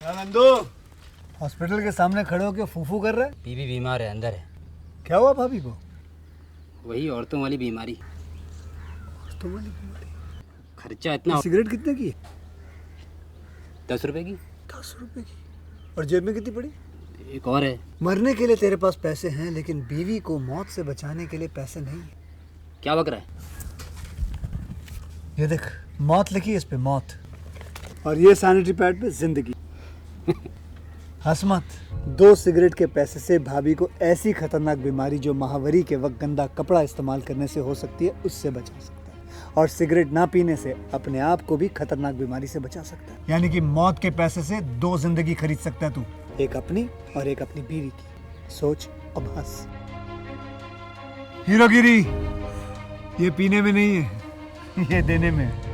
Nandu hospital के सामने खड़े होकर फूफू कर रहा है। बीवी बीमार है, अंदर है। क्या हुआ भाभी को? वही औरतों वाली बीमारी। औरतों वाली बीमारी? खर्चा इतना। सिगरेट कितने की? 10 रुपए की। 10 रुपए की? और जेब में कितनी पड़ी? एक और है। मरने के लिए तेरे पास पैसे हैं, लेकिन बीवी को मौत से बचाने के लिए पैसे नहीं है। क्या बक रहा है? ये देख, मौत लिखी है इस पे, मौत। और ये सैनिटरी पैड पे जिंदगी। हंस मत। 2 सिगरेट के पैसे से भाभी को ऐसी खतरनाक बीमारी जो महावरी के वक्त गंदा कपड़ा इस्तेमाल करने से हो सकती है, उससे बचा सकता है। और सिगरेट ना पीने से अपने आप को भी खतरनाक बीमारी से बचा सकता है। यानी कि मौत के पैसे से 2 जिंदगी खरीद सकता है तू, एक अपनी और एक अपनी बीवी की। सोच अब हंस। हीरोगिरी ये पीने में नहीं है, ये देने में है।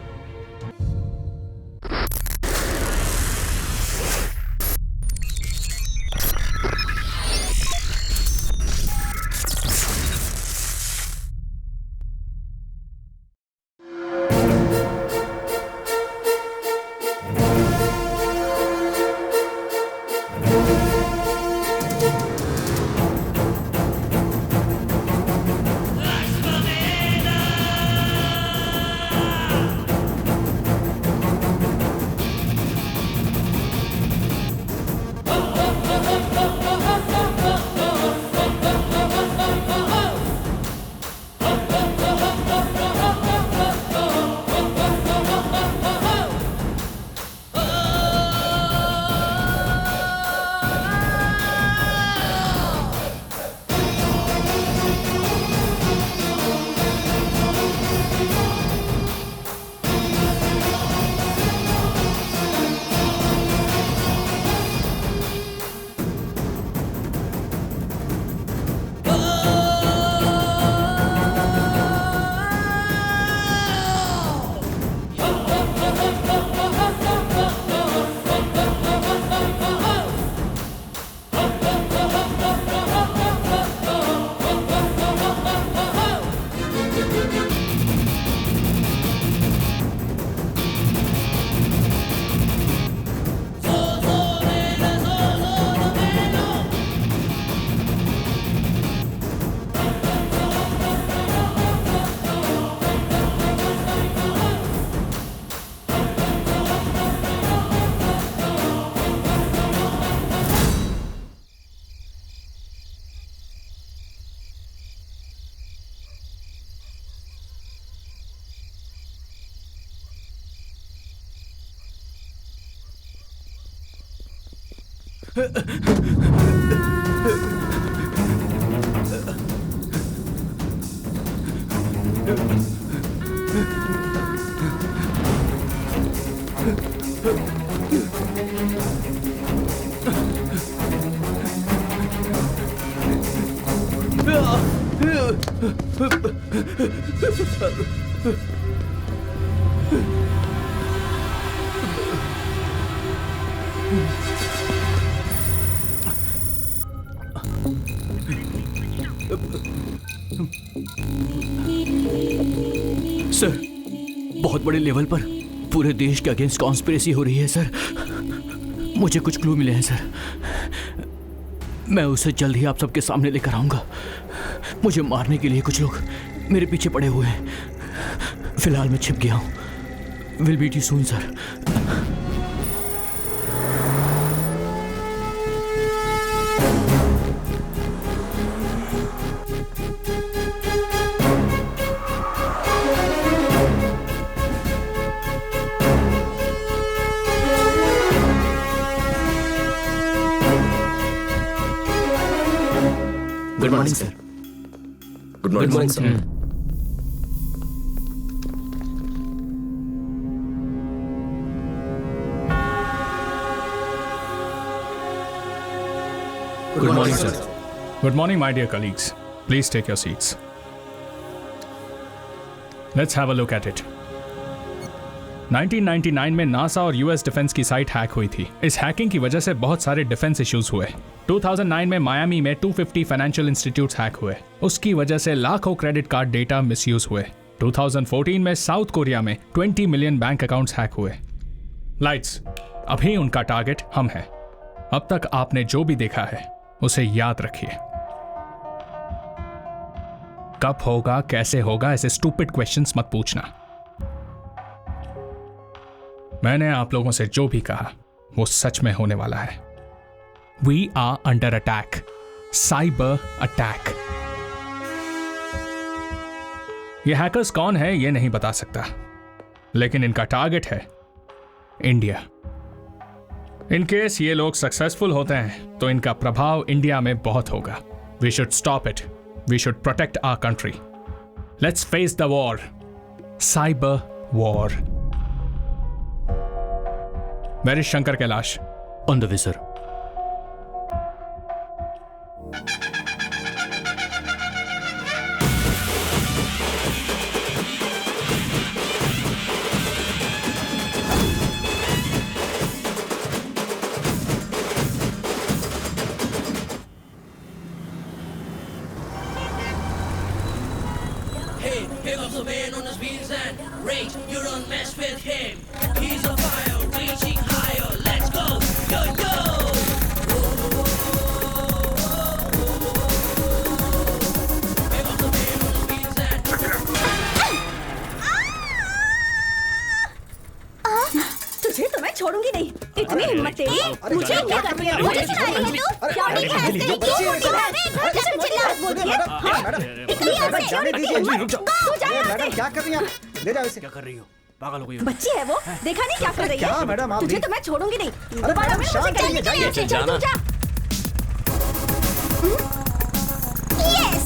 सर, बहुत बड़े लेवल पर पूरे देश के अगेंस्ट कॉन्स्पिरेसी हो रही है सर। मुझे कुछ क्लू मिले हैं सर। मैं उसे जल्द ही आप सबके सामने लेकर आऊंगा। मुझे मारने के लिए कुछ लोग मेरे पीछे पड़े हुए हैं। फिलहाल मैं छिप गया हूं। Will meet you soon sir. Good morning sir. Good morning sir. Good morning, sir. Good morning, my dear colleagues. Please take your seats. Let's have a look at it. 1999 में नासा और यूएस डिफेंस की site hack हुई थी। इस hacking की वजह से बहुत सारे डिफेंस इश्यूज हुए। 2009 में मायामी में 250 फाइनेंशियल इंस्टीट्यूट्स हैक हुए। उसकी वजह से लाखों क्रेडिट कार्ड डेटा मिसयूज हुए। 2014 में साउथ कोरिया में 20 मिलियन बैंक अकाउंट्स हैक हुए। लाइट्स, अभी उनका टारगेट हम हैं। अब तक आपने जो भी देखा है उसे याद रखिए। कब होगा, कैसे होगा, ऐसे स्टूपिड क्वेश्चंस मत पूछना। मैंने आप लोगों से जो भी कहा वो सच में होने वाला है। We are under attack, cyber attack. ये हैकर्स कौन है ये नहीं बता सकता, लेकिन इनका टारगेट है इंडिया। इन केस ये लोग सक्सेसफुल होते हैं तो इनका प्रभाव इंडिया में बहुत होगा। We should stop it, we should protect our country. Let's face the war, cyber war. Where is Shankar Kailash? On the way sir. Here comes the man on his wheels and rage. You don't mess with him. He's on fire, reaching higher. Let's go, yo yo. Here comes the man on his wheels and. तुझे तो मैं छोड़ूंगी नहीं। इतनी हिम्मत तेरी, मुझे क्या कर रही है? मुझे चिल्ला रही है तू? क्या नहीं है? क्यों चिल्ला रही है? घर से चिल्ला बोलती है? निकल यहाँ से। जाने दीजिए, रुक जाओ। तू जा यहाँ से। मैडम क्या कर रही हैं? ले जाओ इसे। क्या कर रही हो? पागल हो गई हो? बच्ची है वो, देखा नहीं क्या कर रही है? क्या मैडम आप तुझे भी- तो मैं छोड़ूंगी नहीं। अरे दोबारा मैडम, मैं शांत मुझे रहिए, जाने जाइए, चल तू जा। यस।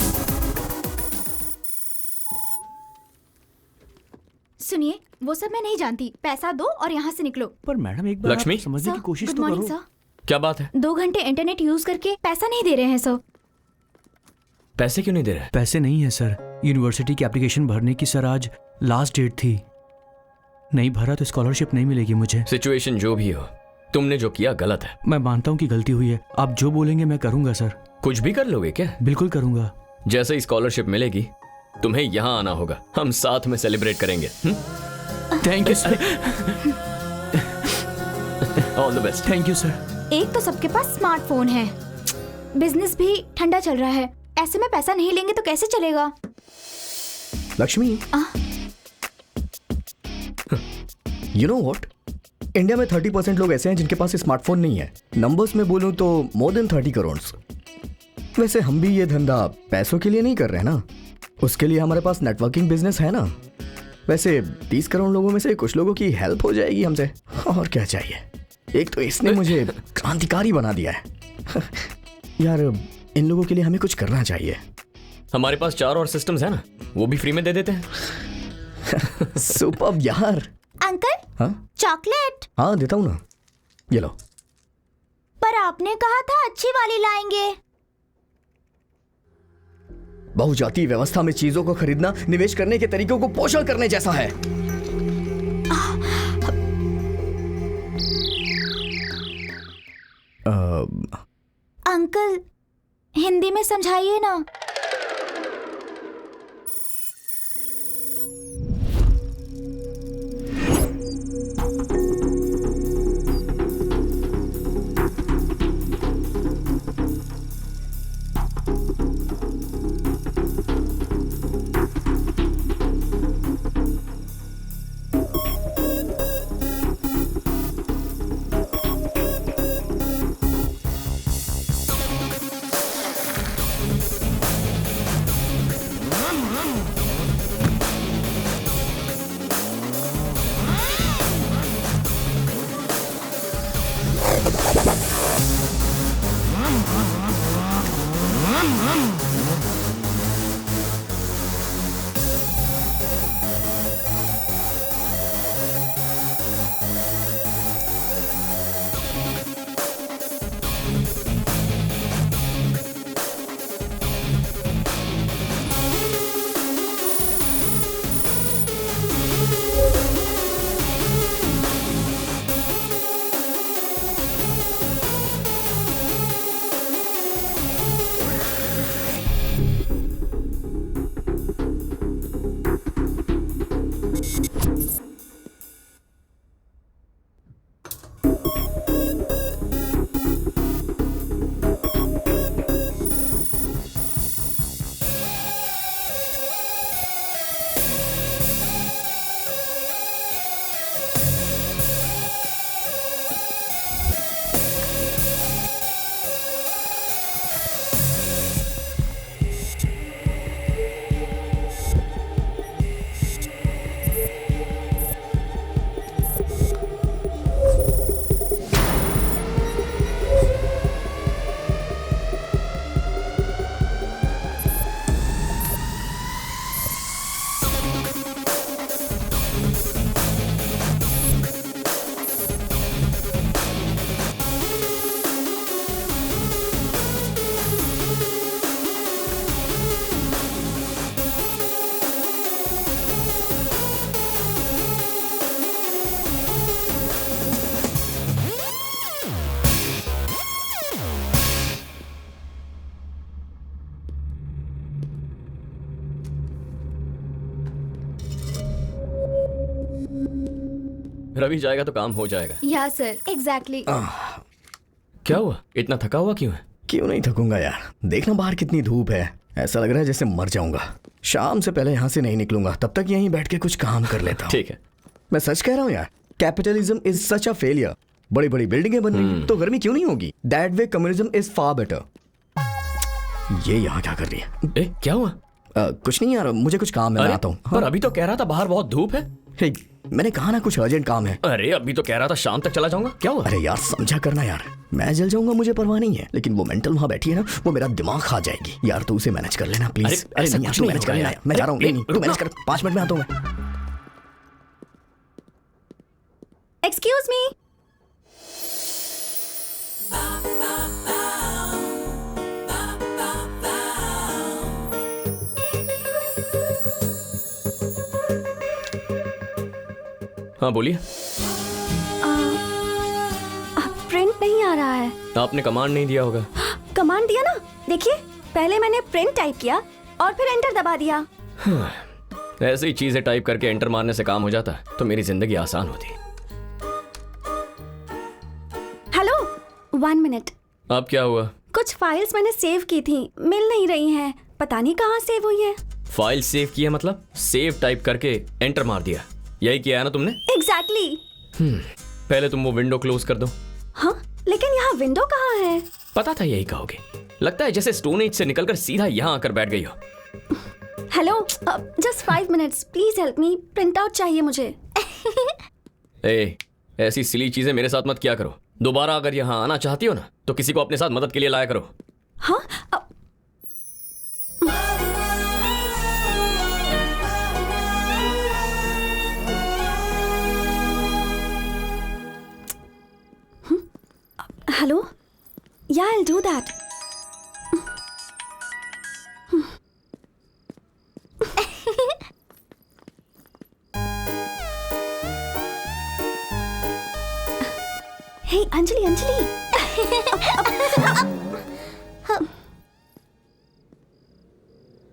सुनिए, वो सब मैं नहीं जानती। पैसा दो और यहाँ से निकलो। पर मैडम एक बार लक्ष्मी? आप समझने की कोशिश गुड तो मॉर्निंग करो। सर। क्या बात है? 2 घंटे इंटरनेट यूज करके पैसा नहीं दे रहे हैं सर। पैसे क्यों नहीं दे रहे? पैसे नहीं है सर। यूनिवर्सिटी की एप्लीकेशन भरने की सर आज लास्ट डेट थी। नहीं भरा तो स्कॉलरशिप नहीं मिलेगी मुझे। सिचुएशन जो भी हो, तुमने जो किया गलत है। मैं मानता हूँ कि गलती हुई है। आप जो बोलेंगे मैं करूंगा सर। कुछ भी कर लोगे क्या? बिल्कुल करूंगा। जैसे ही स्कॉलरशिप मिलेगी तुम्हें यहाँ आना होगा, हम साथ में सेलिब्रेट करेंगे। Thank you sir. All the best. Thank you sir. एक तो सबके पास स्मार्टफोन है, बिजनेस भी ठंडा चल रहा है। ऐसे में पैसा नहीं लेंगे तो कैसे चलेगा? Lakshmi, you know what, India में 30% लोग ऐसे हैं जिनके पास स्मार्टफोन नहीं है। नंबर्स में बोलूं तो मोर देन 30 करोड़। वैसे हम भी ये धंधा पैसों के लिए नहीं कर रहे ना, उसके लिए हमारे पास नेटवर्किंग बिजनेस है ना। वैसे 30 करोड़ लोगों में से कुछ लोगों की हेल्प हो जाएगी हमसे, और क्या चाहिए। एक तो इसने मुझे क्रांतिकारी बना दिया है। यार इन लोगों के लिए हमें कुछ करना चाहिए। हमारे पास 4 और सिस्टम्स है ना, वो भी फ्री में दे देते हैं। सुपर्ब यार। अंकल, हाँ चॉकलेट। हाँ देता हूँ ना, ये लो। पर आपने कहा था अच्छी वाली लाएंगे। बहुजातीय व्यवस्था में चीजों को खरीदना निवेश करने के तरीकों को पोषण करने जैसा है। अंकल, हिंदी में समझाइए ना। रवि जाएगा तो काम हो जाएगा। या सर, एग्जैक्टली। क्या हुआ, इतना थका हुआ क्यों है? क्यों नहीं थकूंगा यार, देखना बाहर कितनी धूप है, ऐसा लग रहा है जैसे मर जाऊंगा। शाम से पहले यहाँ से नहीं निकलूंगा, तब तक यहीं बैठ के कुछ काम कर लेता हूँ। ठीक है, मैं सच कह रहा हूँ यार, capitalism is such a failure. बड़ी बड़ी बिल्डिंगें बन रही तो गर्मी क्यों नहीं होगी? That way communism is far better. ये यहाँ क्या कर रही है? ए, क्या हुआ? कुछ नहीं यार, मुझे कुछ काम है, मैं आता हूँ। पर अभी तो कह रहा था बाहर बहुत धूप है। हे, मैंने कहा ना कुछ अर्जेंट काम है। अरे अभी तो कह रहा था शाम तक चला जाऊंगा, क्या हुआ? अरे यार समझा करना यार, मैं जल जाऊंगा मुझे परवाह नहीं है, लेकिन वो मेंटल वहां बैठी है ना, वो मेरा दिमाग खा जाएगी यार। तू उसे मैनेज कर लेना प्लीज। अरे नहीं यार, तू मैनेज कर लेना, मैं जा रहा हूँ। नहीं तू मैनेज कर, 5 मिनट में आता हूँ मैं। Excuse me. हाँ बोलिए। प्रिंट नहीं आ रहा है। आपने कमांड नहीं दिया होगा। कमांड दिया ना, देखिए पहले मैंने प्रिंट टाइप किया और फिर एंटर दबा दिया। ऐसे ही चीजें टाइप करके एंटर मारने से काम हो जाता तो मेरी जिंदगी आसान होती। Hello, 1 minute. अब क्या हुआ? कुछ फाइल्स मैंने सेव की थी, मिल नहीं रही हैं, पता नहीं कहाँ सेव हुई है। फाइल सेव की है मतलब? सेव टाइप करके एंटर मार दिया, यही किया है ना तुमने? एग्जैक्टली। पहले तुम वो विंडो क्लोज कर दो। हाँ, लेकिन यहाँ विंडो कहाँ है? पता था यही कहोगे, लगता है जैसे स्टोन एज से निकलकर सीधा यहाँ आकर बैठ गई हो। Hello, just 5 minutes, please help me, print out चाहिए मुझे। ए, ऐसी सिली चीजें मेरे साथ मत किया करो। दोबारा अगर यहाँ आना चाहती हो ना तो किसी को अपने साथ मदद के लिए लाया करो। हाँ, हेलो, या I'll do that. Hey, Anjali, Anjali.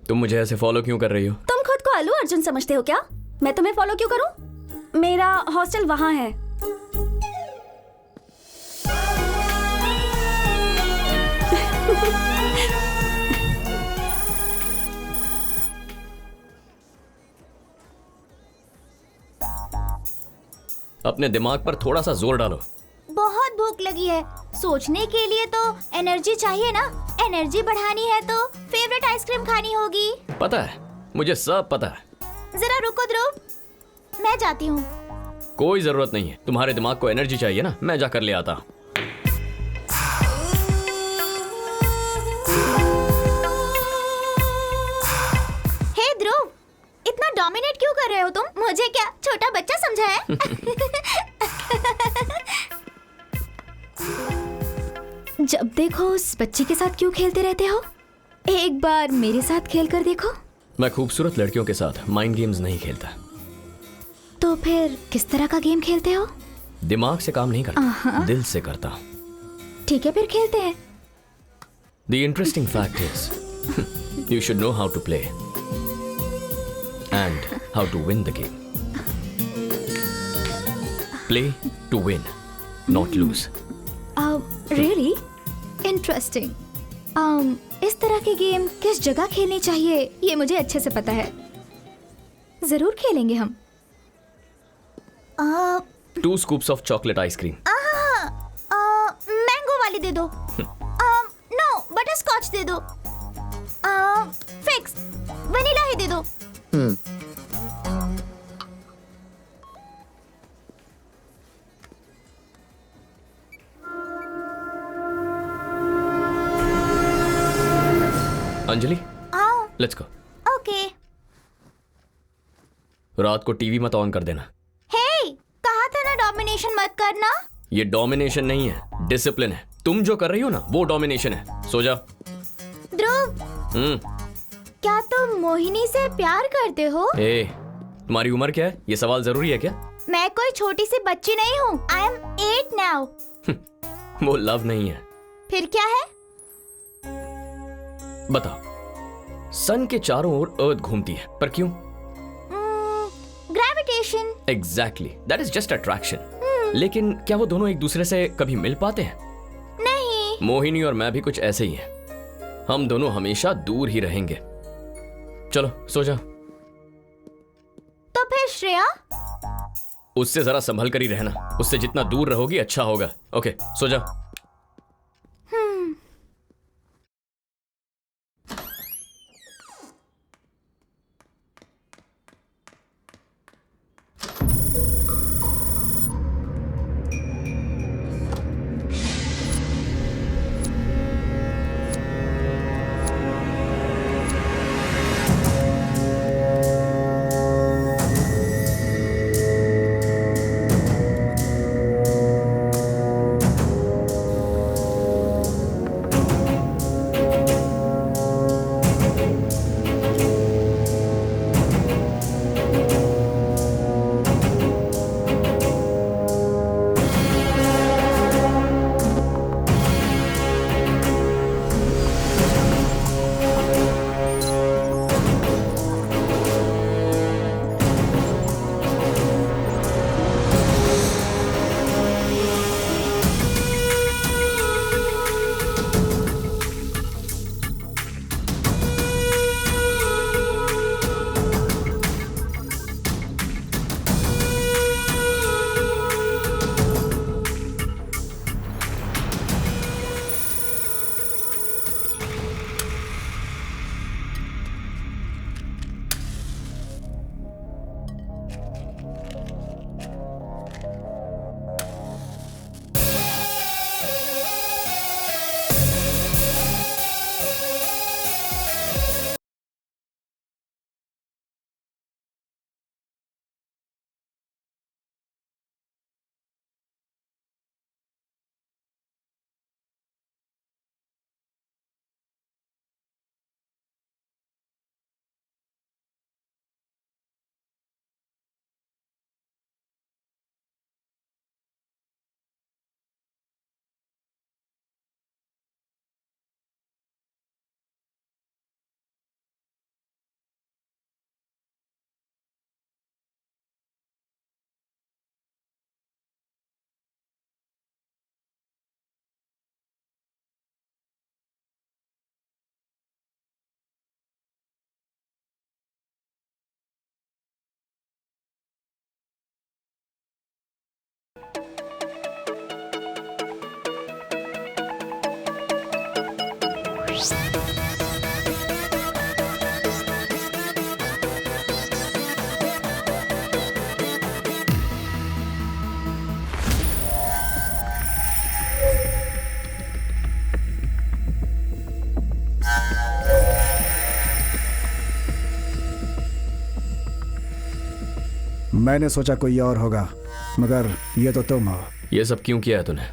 तुम मुझे ऐसे फॉलो क्यों कर रही हो? तुम खुद को अल्लू अर्जुन समझते हो क्या? मैं तुम्हें फॉलो क्यों करूं? मेरा हॉस्टल वहां है। अपने दिमाग पर थोड़ा सा जोर डालो। बहुत भूख लगी है, सोचने के लिए तो एनर्जी चाहिए ना। एनर्जी बढ़ानी है तो फेवरेट आइसक्रीम खानी होगी। पता है, मुझे सब पता है। जरा रुको ध्रुव, मैं जाती हूँ। कोई जरूरत नहीं है, तुम्हारे दिमाग को एनर्जी चाहिए ना, मैं जाकर ले आता। हे ध्रुव, इतना डोमिनेट क्यों कर रहे हो तुम? मुझे क्या छोटा बच्चा समझा है? जब देखो उस बच्चे के साथ क्यों खेलते रहते हो? एक बार मेरे साथ खेल कर देखो। मैं खूबसूरत लड़कियों के साथ माइंड गेम्स नहीं खेलता। तो फिर किस तरह का गेम खेलते हो? दिमाग से काम नहीं करता, दिल से करता हूँ। ठीक है, फिर खेलते हैं। The interesting fact is, you should know how to play and how to win the game. Play to win, not lose. Really? Interesting. इस तरह के गेम किस जगह खेलनी चाहिए ये मुझे अच्छे से पता है। जरूर खेलेंगे हम। 2 scoops of chocolate ice cream. Mango वाली दे दो। नो, बटर स्कॉच दे दो। फिक्स, वनीला ही दे दो। Anjali, let's go. ओके। रात को टीवी मत ऑन कर देना। हे, कहा था ना डोमिनेशन मत करना। ये डोमिनेशन नहीं है, डिसिप्लिन है। तुम जो कर रही हो ना वो डोमिनेशन है। सो जा। ध्रुव, क्या तुम मोहिनी से प्यार करते हो? ए, तुम्हारी उम्र क्या है? ये सवाल जरूरी है क्या? मैं कोई छोटी सी बच्ची नहीं हूँ। I am 8 now. वो लव नहीं है। फिर क्या है? बताओ। सन के चारों ओर अर्थ घूमती है, पर क्यों? Attraction. Exactly, that is just attraction. लेकिन क्या वो दोनों एक दूसरे से कभी मिल पाते हैं? नहीं। मोहिनी और मैं भी कुछ ऐसे ही हैं। हम दोनों हमेशा दूर ही रहेंगे। चलो सो जा। तो फिर श्रेया? उससे जरा संभल कर ही रहना। उससे जितना दूर रहोगी अच्छा होगा। ओके, सो जा। मैंने सोचा कोई और होगा, मगर ये तो तुम हो। ये सब क्यों किया है तूने?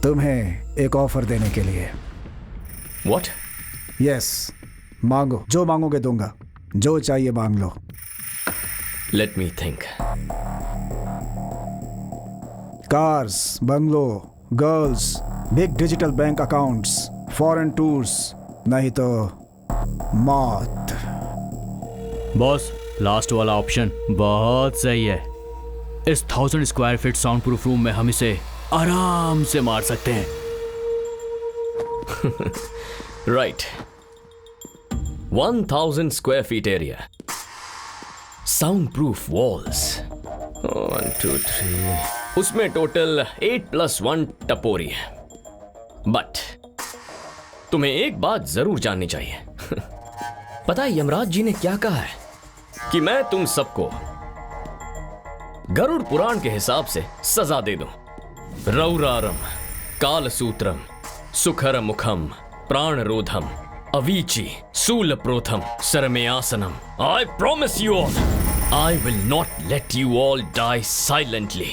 तुम्हें एक ऑफर देने के लिए। What? यस, मांगो, जो मांगोगे दूंगा, जो चाहिए मांग लो। Let me think. Cars, bungalow, girls, big digital bank accounts, foreign tours, नहीं तो मौत। बॉस, लास्ट वाला ऑप्शन बहुत सही है। इस 1000 square feet sound proof room में हम इसे आराम से मार सकते हैं। Right, 1000 square feet area, sound proof walls, 1 2 3, उसमें टोटल 8+1 टपोरी है। बट तुम्हें एक बात जरूर जाननी चाहिए। पता है यमराज जी ने क्या कहा है? कि मैं तुम सबको गरुड़ पुराण के हिसाब से सजा दे दूं। रौरारम, कालसूत्रम, सुखर मुखम, प्राणरोधम, Avicii, शूलप्रोथम, सरमेयासनम। I promise you all, I will not let you all die silently.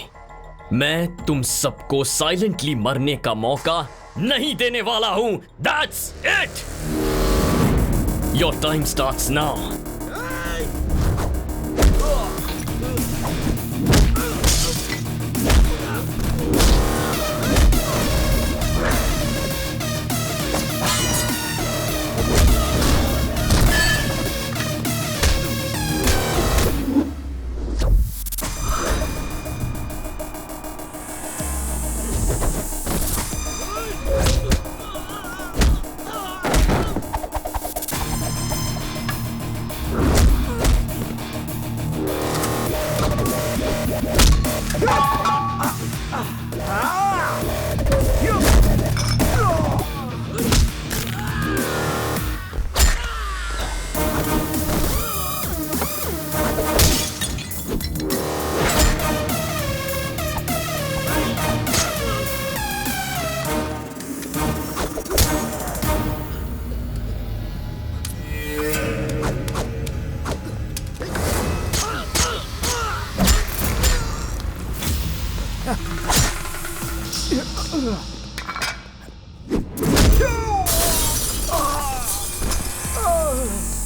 मैं तुम सबको साइलेंटली मरने का मौका नहीं देने वाला हूं। That's it. Your time starts now.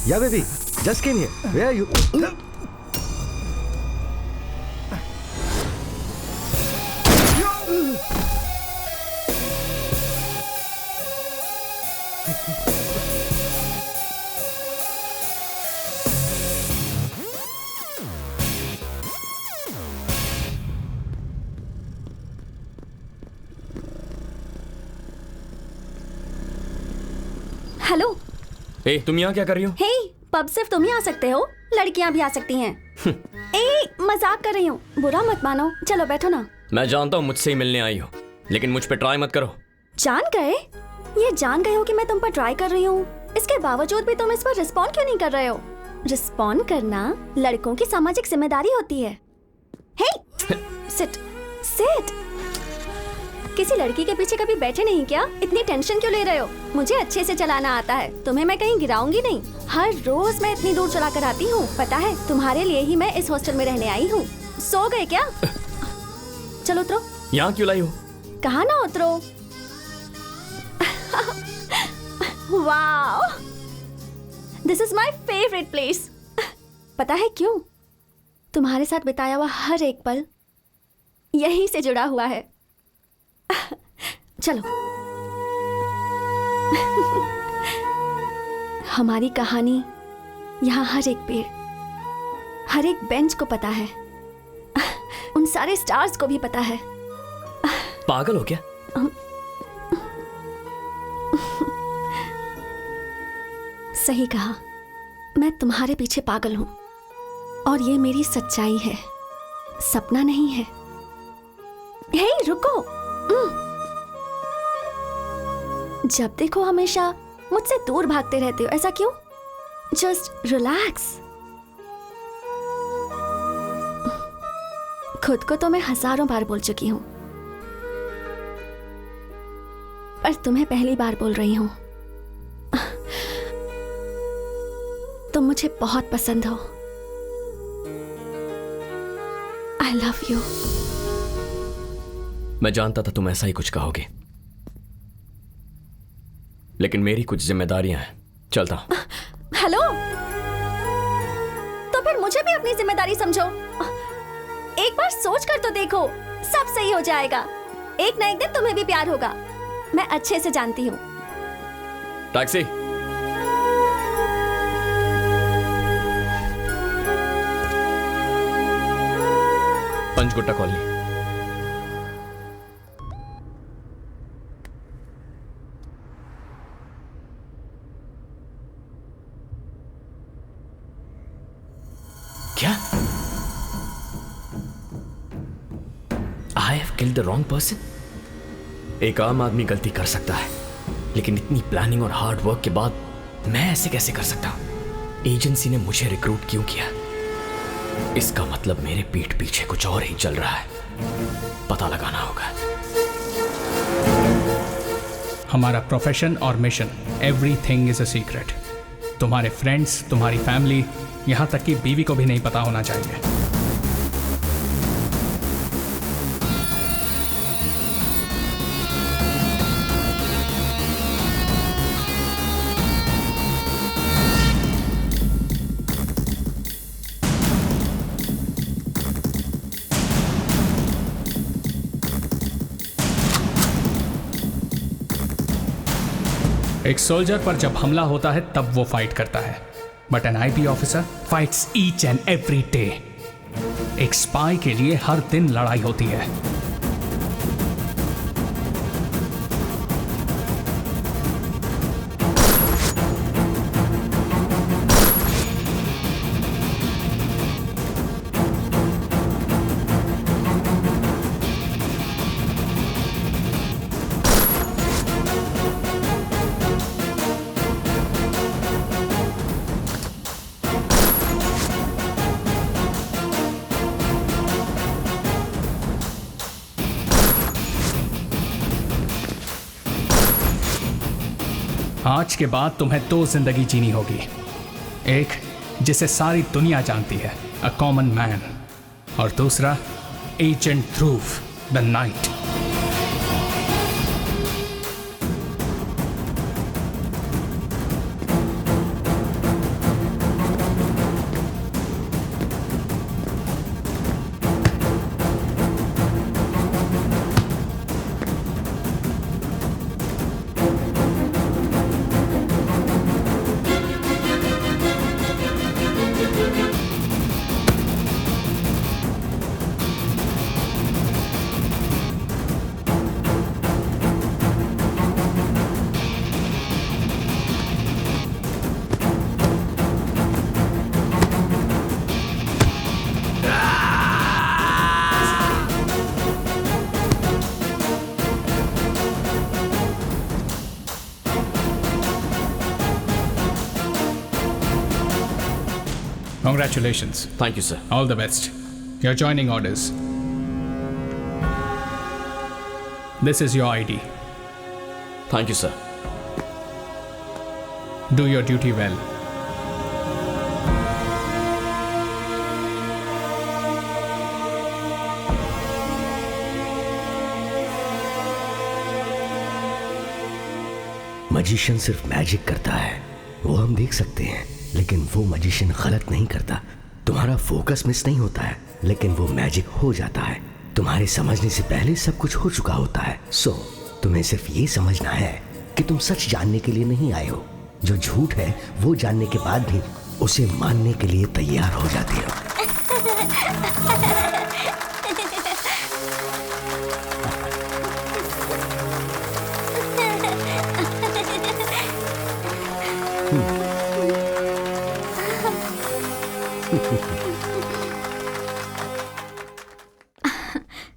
Yeah, baby. Just came here. Where are you? Hello. ए, तुम यहाँ क्या कर रही हो? हे, पब सिर्फ तुम ही आ सकते हो, लड़कियां भी आ सकती हैं। ए, मजाक कर रही हूँ, बुरा मत मानो। चलो बैठो ना। मैं जानता हूँ मुझसे ही मिलने आई हो, लेकिन मुझ पे ट्राई मत करो। जान गए? ये जान गए हो कि मैं तुम पर ट्राई कर रही हूँ, इसके बावजूद भी तुम इस पर रिस्पॉन्ड क्यों नहीं कर रहे हो? रिस्पॉन्ड करना लड़कों की सामाजिक जिम्मेदारी होती है। हे, सिट सिट। किसी लड़की के पीछे कभी बैठे नहीं क्या? इतनी टेंशन क्यों ले रहे हो? मुझे अच्छे से चलाना आता है, तुम्हें मैं कहीं गिराऊंगी नहीं। हर रोज मैं इतनी दूर चला कर आती हूँ, पता है? तुम्हारे लिए ही मैं इस हॉस्टल में रहने आई हूँ। सो गए क्या? चलो उतरो। यहाँ क्यों लाई हो? कहा ना उतरो। Wow, this is my favourite place. पता है क्यों? तुम्हारे साथ बिताया हुआ हर एक पल यहीं से जुड़ा हुआ है। चलो। हमारी कहानी यहाँ हर एक पेड़, हर एक बेंच को पता है, उन सारे स्टार्स को भी पता है। पागल हो क्या? सही कहा, मैं तुम्हारे पीछे पागल हूं और ये मेरी सच्चाई है, सपना नहीं है। हे रुको। जब देखो हमेशा मुझसे दूर भागते रहते हो, ऐसा क्यों? Just relax. खुद को तो मैं हजारों बार बोल चुकी हूं, पर तुम्हें पहली बार बोल रही हूं। तुम मुझे बहुत पसंद हो। I love you. मैं जानता था तुम ऐसा ही कुछ कहोगे, लेकिन मेरी कुछ जिम्मेदारियां हैं। चलता हूं। हेलो, तो फिर मुझे भी अपनी जिम्मेदारी समझो। एक बार सोच कर तो देखो, सब सही हो जाएगा। एक ना एक दिन तुम्हें भी प्यार होगा, मैं अच्छे से जानती हूँ। टैक्सी। पंचगुट्टा कॉलोनी। क्या? I have killed the wrong person. एक आम आदमी गलती कर सकता है, लेकिन इतनी प्लानिंग और हार्ड वर्क के बाद मैं ऐसे कैसे कर सकता हूं? एजेंसी ने मुझे रिक्रूट क्यों किया? इसका मतलब मेरे पीठ पीछे कुछ और ही चल रहा है। पता लगाना होगा। हमारा प्रोफेशन और mission, everything is a secret. तुम्हारे फ्रेंड्स, तुम्हारी फैमिली, यहाँ तक कि बीवी को भी नहीं पता होना चाहिए। एक सोल्जर पर जब हमला होता है तब वो फाइट करता है, but N IP officer fights each and every day. एक स्पाई के लिए हर दिन लड़ाई होती है। आज के बाद तुम्हें 2 जिंदगी जीनी होगी। एक जिसे सारी दुनिया जानती है, अ कॉमन मैन, और दूसरा agent Dhruv the night. Congratulations. Thank you sir. All the best. Your joining orders. This is your ID. Thank you sir. Do your duty well. Magician सिर्फ मैजिक करता है, वो हम देख सकते हैं, लेकिन वो मजिशियन गलत नहीं करता। तुम्हारा फोकस मिस नहीं होता है, लेकिन वो मैजिक हो जाता है। तुम्हारे समझने से पहले सब कुछ हो चुका होता है। सो तुम्हें सिर्फ ये समझना है कि तुम सच जानने के लिए नहीं आए हो। जो झूठ है वो जानने के बाद भी उसे मानने के लिए तैयार हो जाते हो।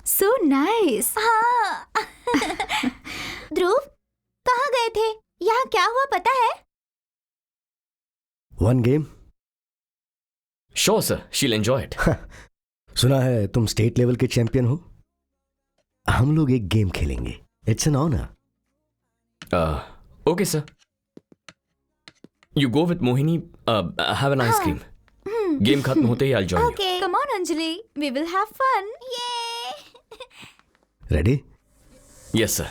So nice. हाँ। ध्रुव, कहाँ गए थे? यहाँ क्या हुआ पता है? One game. श्योर सर, शील एंजॉय इट। सुना है तुम स्टेट लेवल के चैंपियन हो। हम लोग एक गेम खेलेंगे। It's an honour. Okay sir. You go with Mohini, have an ice cream. Game खत्म होते ही I join you. Okay. Come on, Anjali. We will have fun. ये रेडी? Yes sir.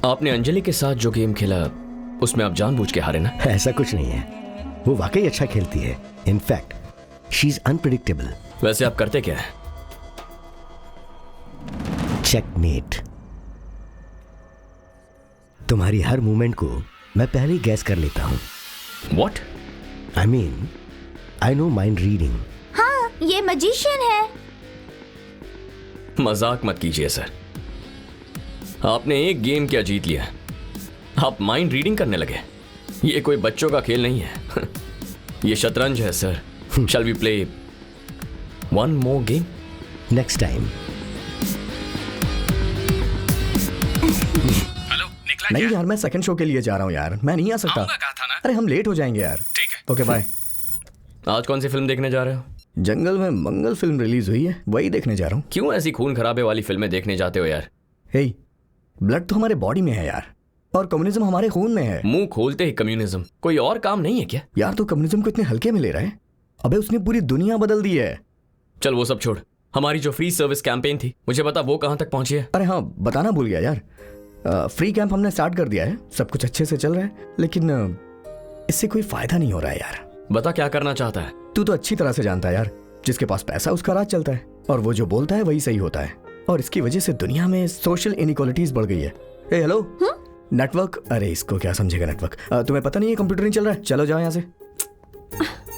आपने अंजलि के साथ जो गेम खेला उसमें आप जानबूझ के हारे ना? ऐसा कुछ नहीं है, वो वाकई अच्छा खेलती है। In fact she is unpredictable. वैसे आप करते क्या है? चेकमेट। तुम्हारी हर मूवमेंट को मैं पहले ही गैस कर लेता हूं। What? I mean I know mind reading. हाँ, ये मजिशियन है। मजाक मत कीजिए सर। आपने एक गेम क्या जीत लिया, आप माइंड रीडिंग करने लगे? ये कोई बच्चों का खेल नहीं है। ये शतरंज है sir. Shall we play one more game? Next time. Hello, निकला नहीं क्या? यार, मैं सेकंड शो के लिए जा रहा हूँ यार, मैं नहीं आ सकता। आऊंगा कहा था ना। अरे हम लेट हो जाएंगे यार। ठीक है। Okay bye. आज कौन सी फिल्म देखने जा रहे हो? जंगल में मंगल फिल्म रिलीज हुई है, वही देखने जा रहा हूँ। क्यों ऐसी खून खराबे वाली फिल्में देखने जाते हो यार? हे, ब्लड तो हमारे बॉडी में है यार, और कम्युनिज्म हमारे खून में है। मुंह खोलते ही कम्युनिज्म, कोई और काम नहीं है क्या? यार तो कम्युनिज्म को इतने हल्के में ले रहा है? अबे उसने पूरी दुनिया बदल दी है। चल वो सब छोड़, हमारी जो फ्री सर्विस कैंपेन थी मुझे बता वो कहां तक पहुंची है? अरे हाँ, बताना भूल गया यार। फ्री कैंप हमने स्टार्ट कर दिया है, सब कुछ अच्छे से चल रहा है, लेकिन इससे कोई फायदा नहीं हो रहा है यार। बता क्या करना चाहता है? तू तो अच्छी तरह से जानता है यार, जिसके पास पैसा उसका राज चलता है, और वो जो बोलता है वही सही होता है, और इसकी वजह से दुनिया में सोशल इनइक्वालिटीज बढ़ गई है। ए हेलो, नेटवर्क, अरे इसको क्या समझेगा नेटवर्क? तुम्हें पता नहीं है कंप्यूटर नहीं चल रहा है? चलो जाओ यहाँ से।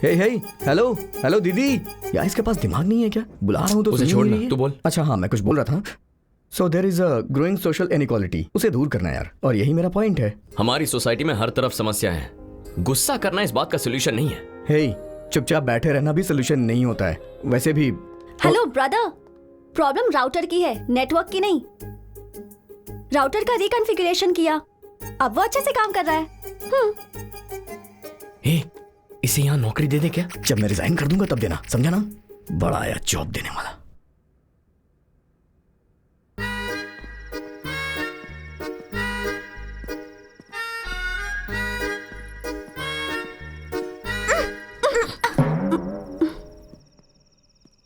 हे हे, हेलो हेलो दीदी, यार इसके पास दिमाग नहीं है क्या? बुला रहा हूँ तो उसे सुन ही छोड़ नहीं ना, रही है। तू बोल। अच्छा हाँ, मैं कुछ बोल रहा था। So there is a growing social inequality, उसे दूर करना है यार, और यही मेरा पॉइंट है। हमारी सोसाइटी में हर तरफ समस्या है, गुस्सा करना इस बात का सोल्यूशन नहीं है। हे, चुपचाप बैठे रहना भी सोल्यूशन नहीं होता है। वैसे भी हेलो ब्रदर, प्रॉब्लम राउटर की है, नेटवर्क की नहीं। राउटर का रिकॉन्फ़िगरेशन किया, अब वो अच्छे से काम कर रहा है। ए, इसे यहाँ नौकरी दे दे क्या? जब मैं रिजाइन कर दूंगा तब देना, समझा ना? बड़ा आया जॉब देने वाला।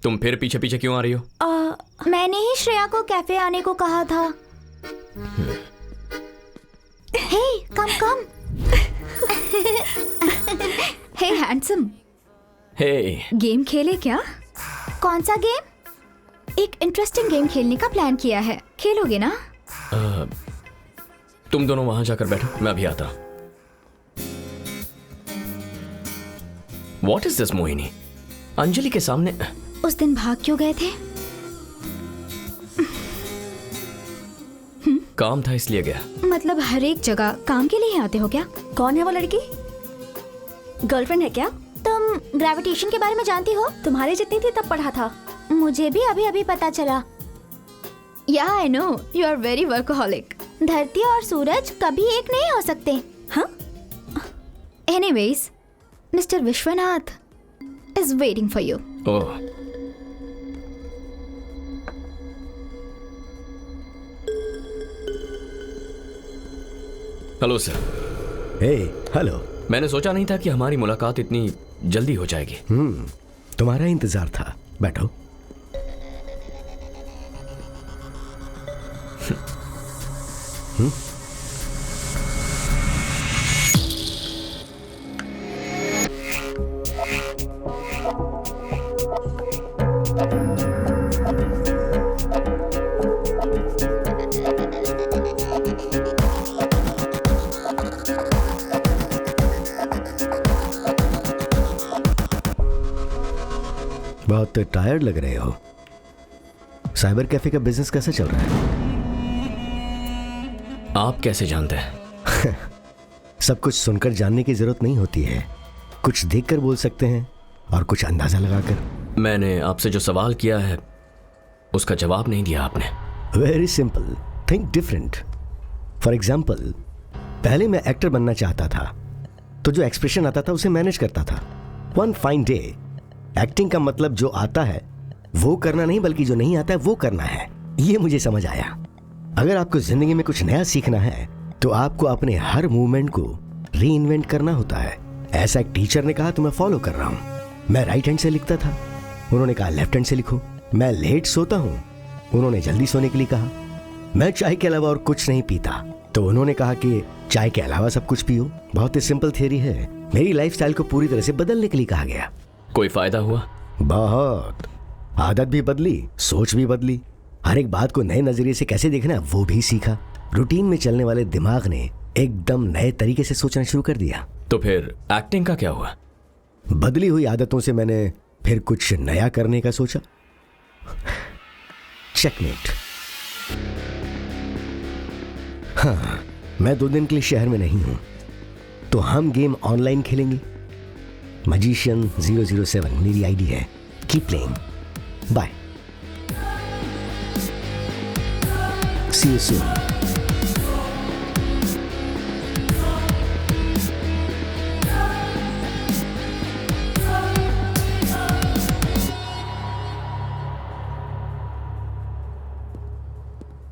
तुम फिर पीछे पीछे क्यों आ रही हो? मैंने ही श्रेया को कैफे आने को कहा था। हे कम कम। हे हैंडसम, हे गेम खेले क्या? कौन सा गेम? एक इंटरेस्टिंग गेम खेलने का प्लान किया है, खेलोगे ना? तुम दोनों वहां जाकर बैठो, मैं अभी आता हूं। What is this, Mohini? Anjali के सामने उस दिन भाग क्यों गए थे? काम था इसलिए गया। मतलब हर एक जगह काम के लिए ही आते हो क्या? कौन है वो लड़की? गर्लफ्रेंड है क्या? तुम ग्रेविटेशन के बारे में जानती हो? तुम्हारे जितनी थी तब पढ़ा था। मुझे भी अभी अभी पता चला। या I know, you are very workaholic. धरती और सूरज कभी एक नहीं हो सकते। हाँ? Anyways, mister Vishwanath is waiting for you. Oh, hello sir. Hey, hello. मैंने सोचा नहीं था कि हमारी मुलाकात इतनी जल्दी हो जाएगी। तुम्हारा इंतजार था, बैठो। बहुत टायर्ड लग रहे हो। साइबर कैफे का बिजनेस कैसे चल रहा है? आप कैसे जानते हैं? सब कुछ सुनकर जानने की जरूरत नहीं होती है, कुछ देखकर बोल सकते हैं और कुछ अंदाजा लगाकर। मैंने आपसे जो सवाल किया है उसका जवाब नहीं दिया आपने। Very simple, think different. For example, पहले मैं एक्टर बनना चाहता था, तो जो एक्सप्रेशन आता था उसे मैनेज करता था। वन फाइन डे एक्टिंग का मतलब जो आता है वो करना नहीं, बल्कि जो नहीं आता है वो करना है। ये मुझे समझ आया। अगर आपको जिंदगी में कुछ नया सीखना है तो आपको अपने हर मूवमेंट को री इन्वेंट करना होता है। ऐसा एक टीचर ने कहा तो मैं फॉलो कर रहा हूं। मैं राइट हैंड से लिखता था, उन्होंने कहा लेफ्ट हैंड से लिखो। मैं लेट सोता हूं, उन्होंने जल्दी सोने के लिए कहा। मैं चाय के अलावा और कुछ नहीं पीता, तो उन्होंने कहा कि चाय के अलावा सब कुछ पियो। बहुत ही सिंपल थियरी है। मेरी लाइफस्टाइल को पूरी तरह से बदलने के लिए कहा गया। कोई फायदा हुआ? बहुत। आदत भी बदली, सोच भी बदली, हर एक बात को नए नजरिए से कैसे देखना है वो भी सीखा। रूटीन में चलने वाले दिमाग ने एकदम नए तरीके से सोचना शुरू कर दिया। तो फिर एक्टिंग का क्या हुआ? बदली हुई आदतों से मैंने फिर कुछ नया करने का सोचा। चेकमेट। हाँ, मैं 2 दिन के लिए शहर में नहीं हूं, तो हम गेम ऑनलाइन खेलेंगे। मजिशियन 007 मेरी आईडी है। Keep playing. Bye. See you soon.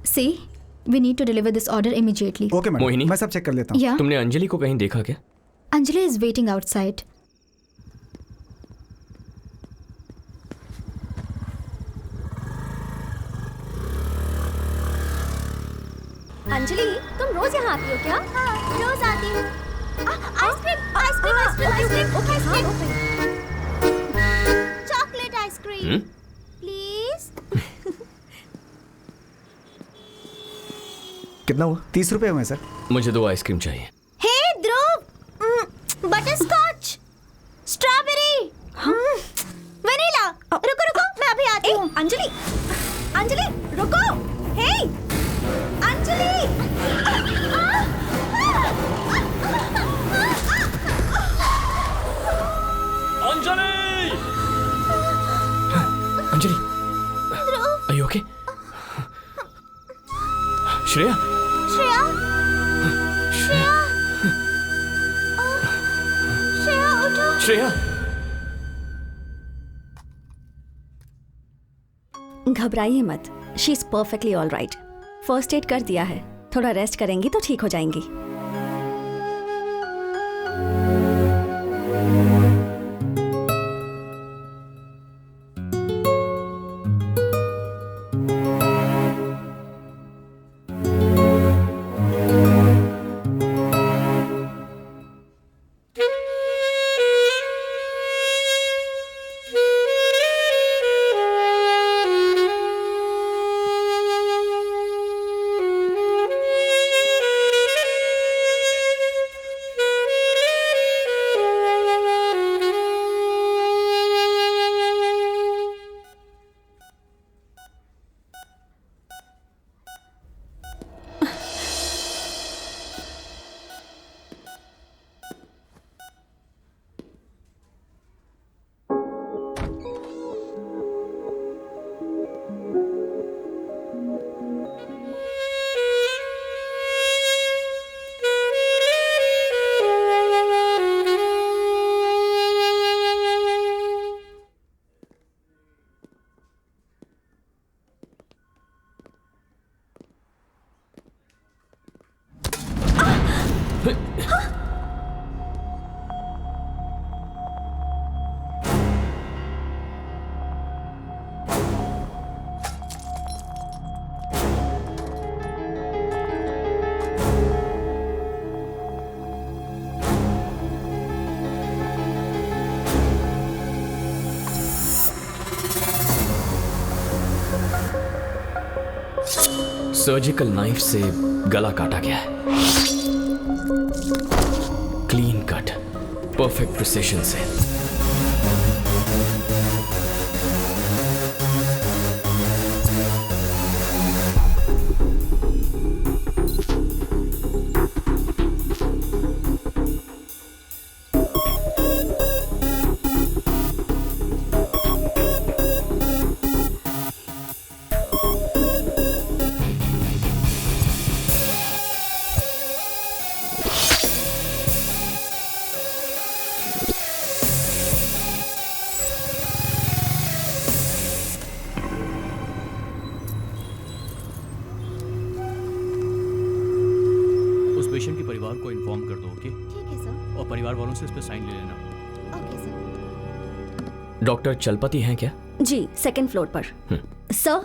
See, we need to deliver this order immediately. Okay madam, Mohini? मैं सब चेक कर लेता हूँ। Yeah, तुमने अंजलि को कहीं देखा क्या? Anjali is waiting outside. Anjali, तुम रोज यहाँ आती हो क्या? हाँ, रोज आती हूँ। Ice cream, ice cream, ice cream, ice cream, ice cream, chocolate ice cream, please. कितना हुआ? 30 रुपए हुए सर। मुझे 2 आइसक्रीम चाहिए। हे ध्रुव, बटरस्कॉच, स्ट्रॉबेरी, वनीला। रुको रुको, मैं अभी आती हूँ। अंजलि, अंजलि, रुको। हे, अंजलि। अंजलि! श्रेया श्रेया श्रेया श्रेया उठो। श्रेया घबराइए मत, she is perfectly all right. First aid कर दिया है, थोड़ा रेस्ट करेंगी तो ठीक हो जाएंगी। सर्जिकल नाइफ से गला काटा गया है। क्लीन कट, परफेक्ट प्रिसिशन से। पेशेंट के परिवार को इन्फॉर्म कर दो, ओके? ठीक है सर। और परिवार वालों से इस पे साइन ले लेना। Okay sir. डॉक्टर चलपति हैं क्या? जी, सेकंड फ्लोर पर। सर,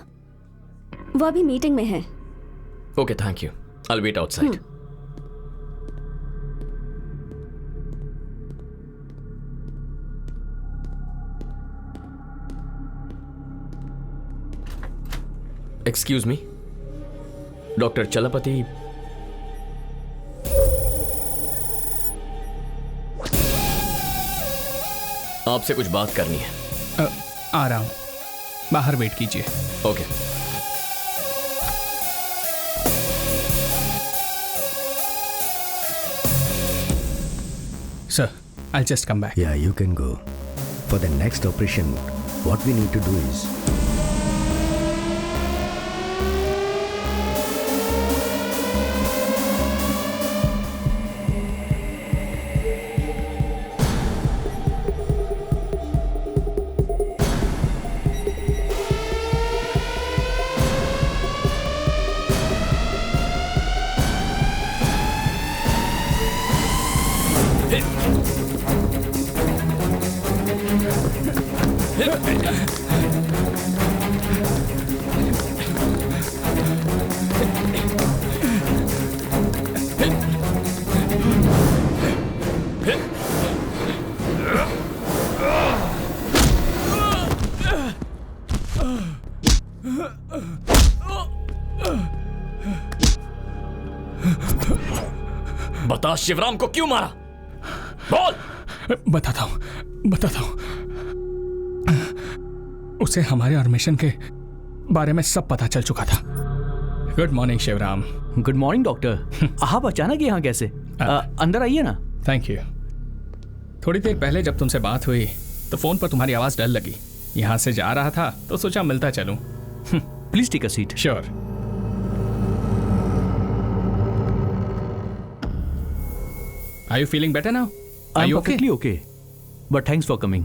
वो अभी मीटिंग में है। Okay, thank you. I will wait outside. Excuse me, doctor Chalapati. आपसे कुछ बात करनी है। आ रहा हूं, बाहर वेट कीजिए। Okay. Sir, I'll just come back. Yeah, you can go. For the next operation, what we need to do is बता, शिवराम को क्यों मारा? बोल। बताता हूं। उसे हमारे और मिशन के बारे में सब पता चल चुका था। Good morning Shivram. Good morning doctor. आप अचानक यहाँ कैसे? अंदर आइए ना। Thank you. थोड़ी देर पहले जब तुमसे बात हुई तो फोन पर तुम्हारी आवाज डल लगी। यहाँ से जा रहा था तो सोचा मिलता चलूं। Please take a seat. Sure. Are you feeling better now? Are I'm you okay? perfectly okay. But thanks for coming.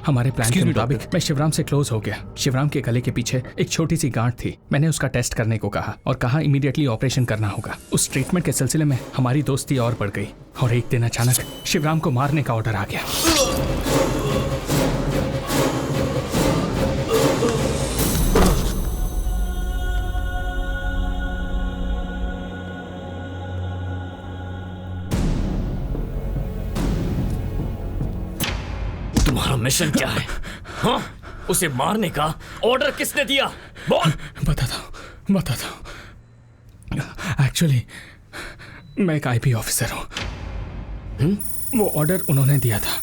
हमारे प्लान के Excuse me, मुताबिक doctor. मैं शिवराम से क्लोज हो गया। शिवराम के गले के पीछे एक छोटी सी गांठ थी। मैंने उसका टेस्ट करने को कहा और कहा इमीडिएटली ऑपरेशन करना होगा। उस ट्रीटमेंट के सिलसिले में हमारी दोस्ती और बढ़ गई और एक दिन अचानक शिवराम को मारने का ऑर्डर आ गया। तुम्हारा मिशन क्या है? हाँ? उसे मारने का ऑर्डर किसने दिया? बोल। बताता हूँ। एक्चुअली मैं एक आईपी ऑफिसर हूँ। वो ऑर्डर उन्होंने दिया था।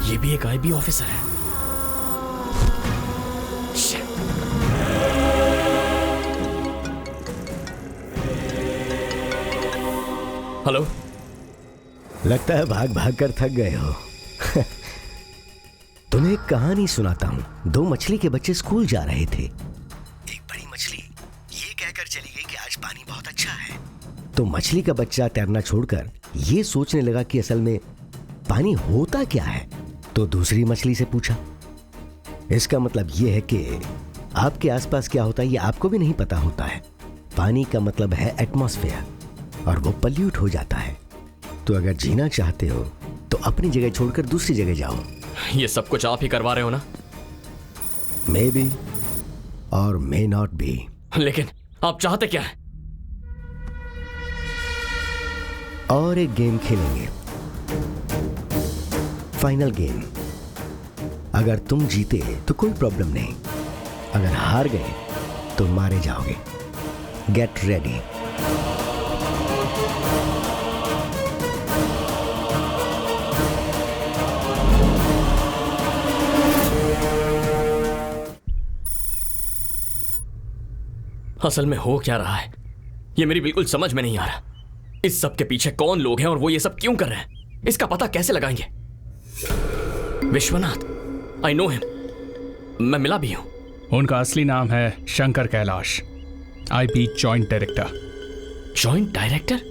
ये भी एक आईबी ऑफिसर है। हेलो। लगता है भाग भाग कर थक गए हो। तुम्हें एक कहानी सुनाता हूँ। दो मछली के बच्चे स्कूल जा रहे थे। एक बड़ी मछली ये कहकर चली गई कि आज पानी बहुत अच्छा है। तो मछली का बच्चा तैरना छोड़कर ये सोचने लगा कि असल में पानी होता क्या है। तो दूसरी मछली से पूछा। इसका मतलब ये है कि आपके आसपास क्या होता है ये आपको भी नहीं पता होता है। पानी का मतलब है एटमॉस्फेयर और वो पल्यूट हो जाता है। तो अगर जीना चाहते हो तो अपनी जगह छोड़कर दूसरी जगह जाओ। ये सब कुछ आप ही करवा रहे हो ना? मे बी और मे नॉट बी। लेकिन आप चाहते क्या है? और एक गेम खेलेंगे, फाइनल गेम। अगर तुम जीते तो कोई प्रॉब्लम नहीं, अगर हार गए तो मारे जाओगे। Get ready. असल में हो क्या रहा है ये मेरी बिल्कुल समझ में नहीं आ रहा। इस सब के पीछे कौन लोग हैं और वो ये सब क्यों कर रहे हैं, इसका पता कैसे लगाएंगे? विश्वनाथ, आई नो हिम, मैं मिला भी हूं। उनका असली नाम है Shankar Kailash, IP joint director. Joint director?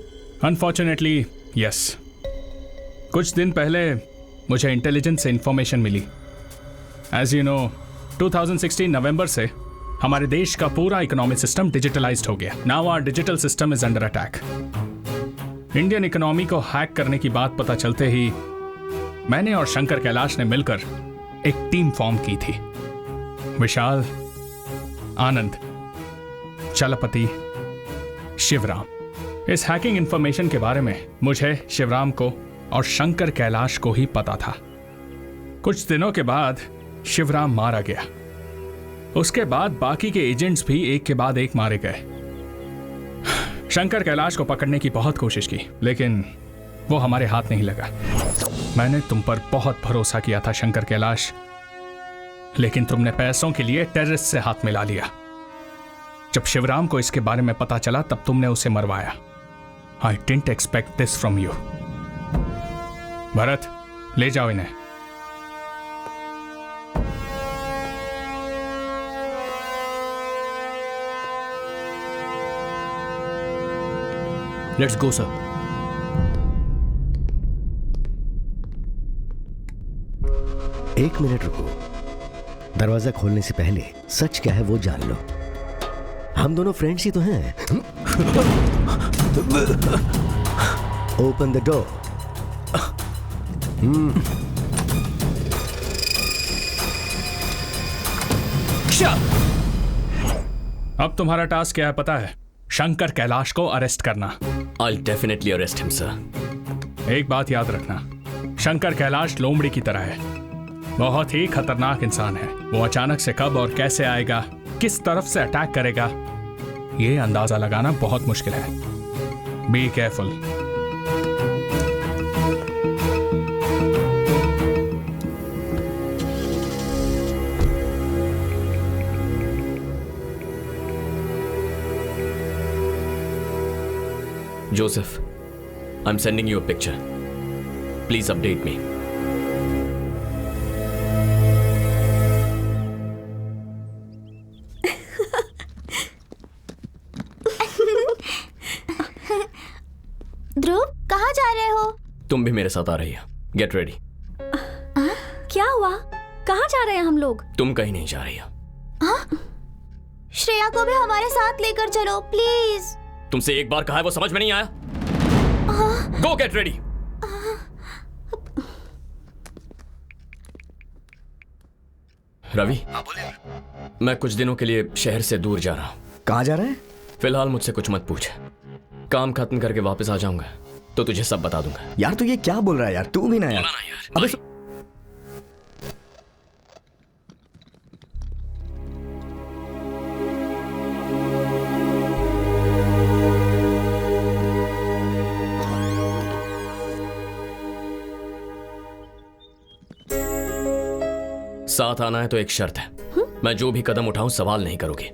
Unfortunately yes. कुछ दिन पहले मुझे इंटेलिजेंस से इंफॉर्मेशन मिली एज यू नो 2016 नवंबर से हमारे देश का पूरा इकोनॉमिक सिस्टम डिजिटलाइज्ड हो गया. Now our digital system is under attack. Indian economy को हैक करने की बात पता चलते ही मैंने और शंकर कैलाश ने मिलकर एक टीम फॉर्म की थी. विशाल, आनंद, चलपति, शिवराम. इस हैकिंग इंफॉर्मेशन के बारे में मुझे, शिवराम को और शंकर कैलाश को ही पता था. कुछ दिनों के बाद शिवराम मारा गया. उसके बाद बाकी के एजेंट्स भी एक के बाद एक मारे गए. शंकर कैलाश को पकड़ने की बहुत कोशिश की, लेकिन वो हमारे हाथ नहीं लगा. मैंने तुम पर बहुत भरोसा किया था शंकर कैलाश, लेकिन तुमने पैसों के लिए टेररिस्ट से हाथ मिला लिया. जब शिवराम को इसके बारे में पता चला तब तुमने उसे मरवाया. I didn't expect this from you. Bharat, ले जाओ इन्हें. Let's go sir. एक मिनट रुको. दरवाजा खोलने से पहले सच क्या है वो जान लो. हम दोनों फ्रेंड्स ही तो हैं. Open the door. अब तुम्हारा टास्क क्या है पता है? शंकर कैलाश को अरेस्ट करना. I'll definitely arrest him, sir. एक बात याद रखना, शंकर कैलाश लोमड़ी की तरह है. बहुत ही खतरनाक इंसान है. वो अचानक से कब और कैसे आएगा, किस तरफ से अटैक करेगा, ये अंदाजा लगाना बहुत मुश्किल है. Be careful. Joseph, I'm sending you a picture. Please update me. ध्रुव, कहाँ जा रहे हो? तुम भी मेरे साथ आ रही हो. Get ready. क्या हुआ? कहाँ जा रहे हैं हम लोग? तुम कहीं नहीं जा रही हो. श्रेया को भी हमारे साथ लेकर चलो प्लीज. तुमसे एक बार कहा है, वो समझ में नहीं आया. Go get ready. रवि, मैं कुछ दिनों के लिए शहर से दूर जा रहा हूँ. कहाँ जा रहे हैं? फिलहाल मुझसे कुछ मत पूछ. काम खत्म करके वापस आ जाऊंगा तो तुझे सब बता दूंगा. यार तू ये क्या बोल रहा है यार? तू भी ना यार. अबे साथ आना है तो एक शर्त है. मैं जो भी कदम उठाऊं सवाल नहीं करोगे.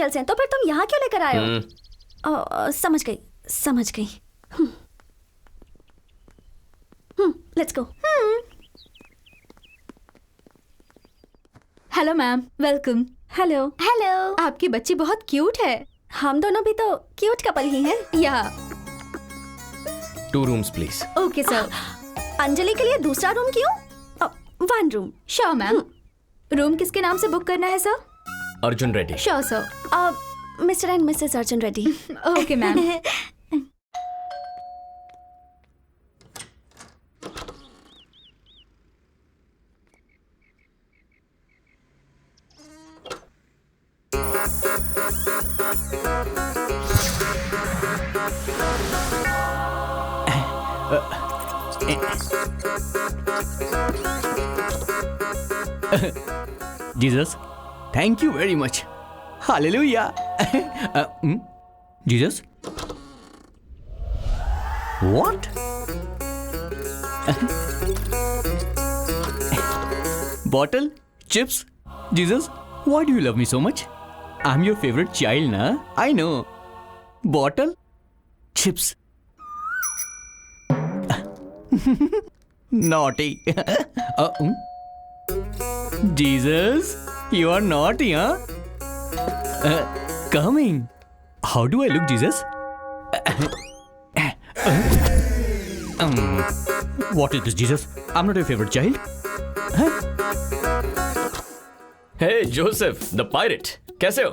हैं, तो फिर तुम यहाँ क्यों लेकर आए हो? समझ गई, समझ गई. Let's go. Hello ma'am, welcome. Hello. Hello. आपकी बच्ची बहुत क्यूट है. हम दोनों भी तो क्यूट कपल ही हैं. या 2 rooms please. Okay sir. Anjali के लिए दूसरा रूम क्यों? 1 रूम. Sure ma'am. रूम किसके नाम से बुक करना है sir? Arjun Reddy. Sure sir. Mister and Mrs Arjun Reddy. Okay ma'am. Jesus, thank you very much. Hallelujah. Jesus, What? Bottle, chips, Jesus, why do you love me so much? I'm your favorite child, na? I know. Bottle, chips. Naughty. Jesus, you are naughty, huh? Coming. How do I look, Jesus? What is this, Jesus? I'm not your favorite child. Huh? Hey Joseph the pirate, कैसे हो?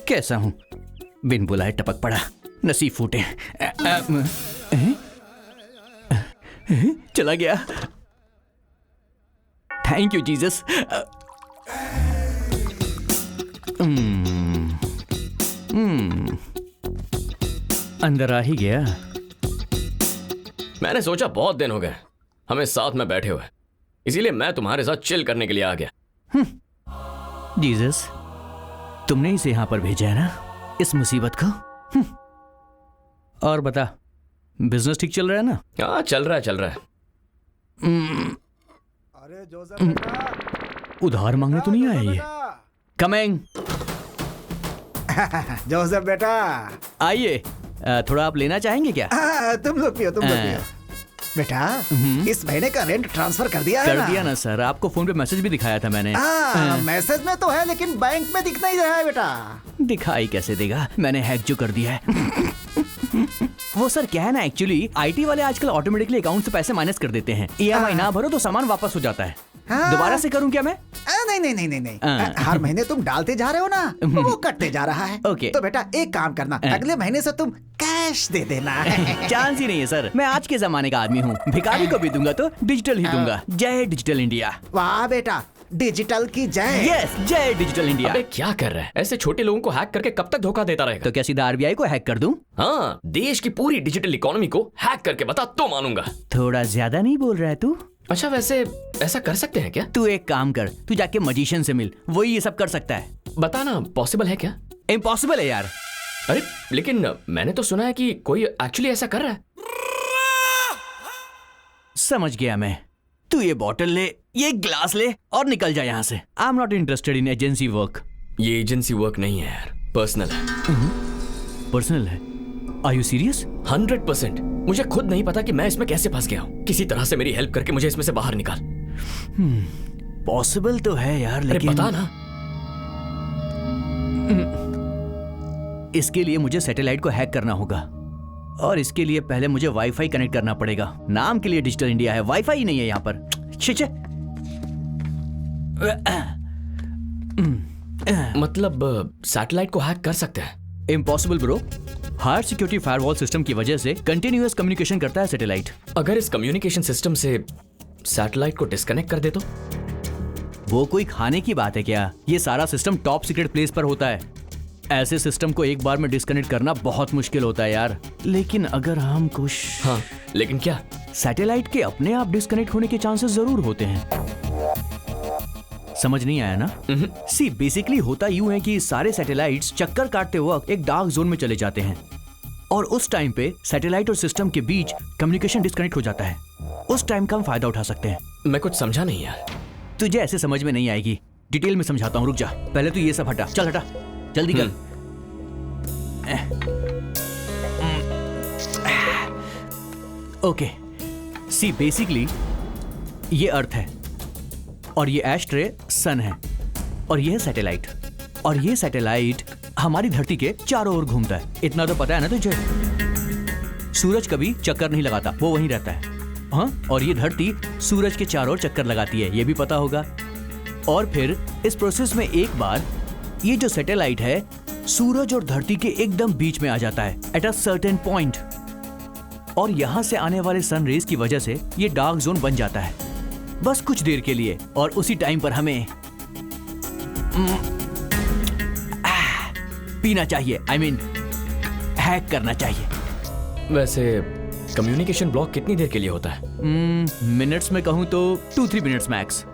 कैसा हूं? बिन बुलाए टपक पड़ा, नसीब फूटे। चला गया। Thank you Jesus. अंदर आ ही गया। मैंने सोचा बहुत दिन हो गए हमें साथ में बैठे हुए, इसीलिए मैं तुम्हारे साथ चिल करने के लिए आ गया। जीसस, तुमने इसे यहां पर भेजा है ना, इस मुसीबत को। और बता, बिजनेस ठीक चल रहा है ना? हाँ, चल रहा है। अरे जोसेफ बेटा, उधार मांगने तो नहीं आया ये? कमिंग। जोसेफ बेटा, आइए। थोड़ा आप लेना चाहेंगे क्या? तुम लोग पियो, बेटा। इस महीने का रेंट ट्रांसफर कर दिया है ना? कर दिया ना सर, आपको फोन पे मैसेज भी दिखाया था मैंने। मैसेज में तो है, लेकिन बैंक में दिख नहीं रहा है बेटा। दिखाई कैसे देगा, मैंने हैक जो कर दिया है। वो सर क्या है ना, एक्चुअली आईटी वाले आजकल ऑटोमेटिकली अकाउंट से पैसे माइनस कर देते हैं। ईएमआई ना भरो तो सामान वापस हो जाता है। दोबारा से करूं क्या मैं? नहीं। हर महीने तुम डालते जा रहे हो ना, वो कटते जा रहा है। ओके। तो बेटा एक काम करना, अगले महीने से तुम कैश दे देना। चांस ही नहीं है सर, मैं आज के जमाने का आदमी हूँ। भिखारी को भी दूंगा तो डिजिटल ही दूंगा। जय डिजिटल इंडिया। वाह बेटा, डिजिटल की जय। यस, जय डिजिटल इंडिया। अबे क्या कर रहा है? ऐसे छोटे लोगों को हैक करके कब तक धोखा देता रहेगा? तो क्या सीधा आरबीआई को हैक कर दूं? हाँ, देश की पूरी डिजिटल इकोनॉमी को हैक करके बता तो मानूंगा। थोड़ा ज्यादा नहीं बोल रहा है तू? अच्छा, वैसे ऐसा कर सकते हैं क्या? तू एक काम कर, तू जाके मजिशियन से मिल, वही ये सब कर सकता है। बताना, पॉसिबल है क्या? इम्पॉसिबल है यार। अरे लेकिन मैंने तो सुना है कि कोई एक्चुअली ऐसा कर रहा है। समझ गया मैं। तू ये बॉटल ले, ये ग्लास ले और निकल जा यहाँ से। I am not interested in agency work. ये एजेंसी वर्क नहीं है यार, पर्सनल है। पर्सनल है? Are you serious? 100%। मुझे खुद नहीं पता कि मैं इसमें कैसे फंस गया हूँ। किसी तरह से मेरी हेल्प करके मुझे इसमें से बाहर निकाल। पॉसिबल तो है यार, लेकिन बता ना। इसके लिए मुझे सैटेलाइट को हैक करना होगा, और इसके लिए पहले मुझे वाईफाई कनेक्ट करना पड़ेगा। नाम के लिए डिजिटल इंडिया है, वाईफाई ही नहीं है यहाँ पर। छे। मतलब सैटेलाइट को हैक कर सकते हैं? Impossible bro. Higher security firewall system की वजह से कंटिन्यूअस कम्युनिकेशन करता है सैटेलाइट। अगर इस कम्युनिकेशन सिस्टम से सैटेलाइट को डिस्कनेक्ट कर दे तो? वो कोई खाने की बात है क्या? ये सारा सिस्टम टॉप सीक्रेट प्लेस पर होता है। ऐसे सिस्टम को एक बार में डिस्कनेक्ट करना बहुत मुश्किल होता है यार। लेकिन अगर हम कुछ... हाँ, लेकिन क्या? सैटेलाइट के अपने आप डिस्कनेक्ट होने के चांसेस जरूर होते हैं। समझ नहीं आया ना? सी बेसिकली होता यूं है कि सारे सैटेलाइट्स चक्कर काटते वक्त एक डार्क जोन में चले जाते हैं, और उस टाइम पे सैटेलाइट और सिस्टम के बीच कम्युनिकेशन डिस्कनेक्ट हो जाता है। उस टाइम का हम फायदा उठा सकते हैं। मैं कुछ समझा नहीं यार। तुझे ऐसे समझ में नहीं आएगी, डिटेल में समझाता हूँ। रुक जा, पहले तू ये सब हटा। चल हटा, जल्दी कर। ओके, सी बेसिकली ये अर्थ है, और ये एस्ट्रे सन है, और ये है सैटेलाइट। और ये सैटेलाइट हमारी धरती के चारों ओर घूमता है। इतना तो पता है ना तुझे? सूरज कभी चक्कर नहीं लगाता, वो वहीं रहता है। हाँ, और ये धरती सूरज के चारों ओर चक्कर लगाती है, ये भी पता होगा। और फिर इस प्रोसेस में एक बार ये जो सैटेलाइट है सूरज और धरती के एकदम बीच में आ जाता है, एट अ सर्टेन पॉइंट। और यहां से आने वाले सन रेज की वजह से ये डार्क जोन बन जाता है, बस कुछ देर के लिए। और उसी टाइम पर हमें पीना चाहिए, I mean, हैक करना चाहिए। वैसे कम्युनिकेशन ब्लॉक कितनी देर के लिए होता है? मिनट्स में कहूं तो 2-3 मिनट्स मैक्स।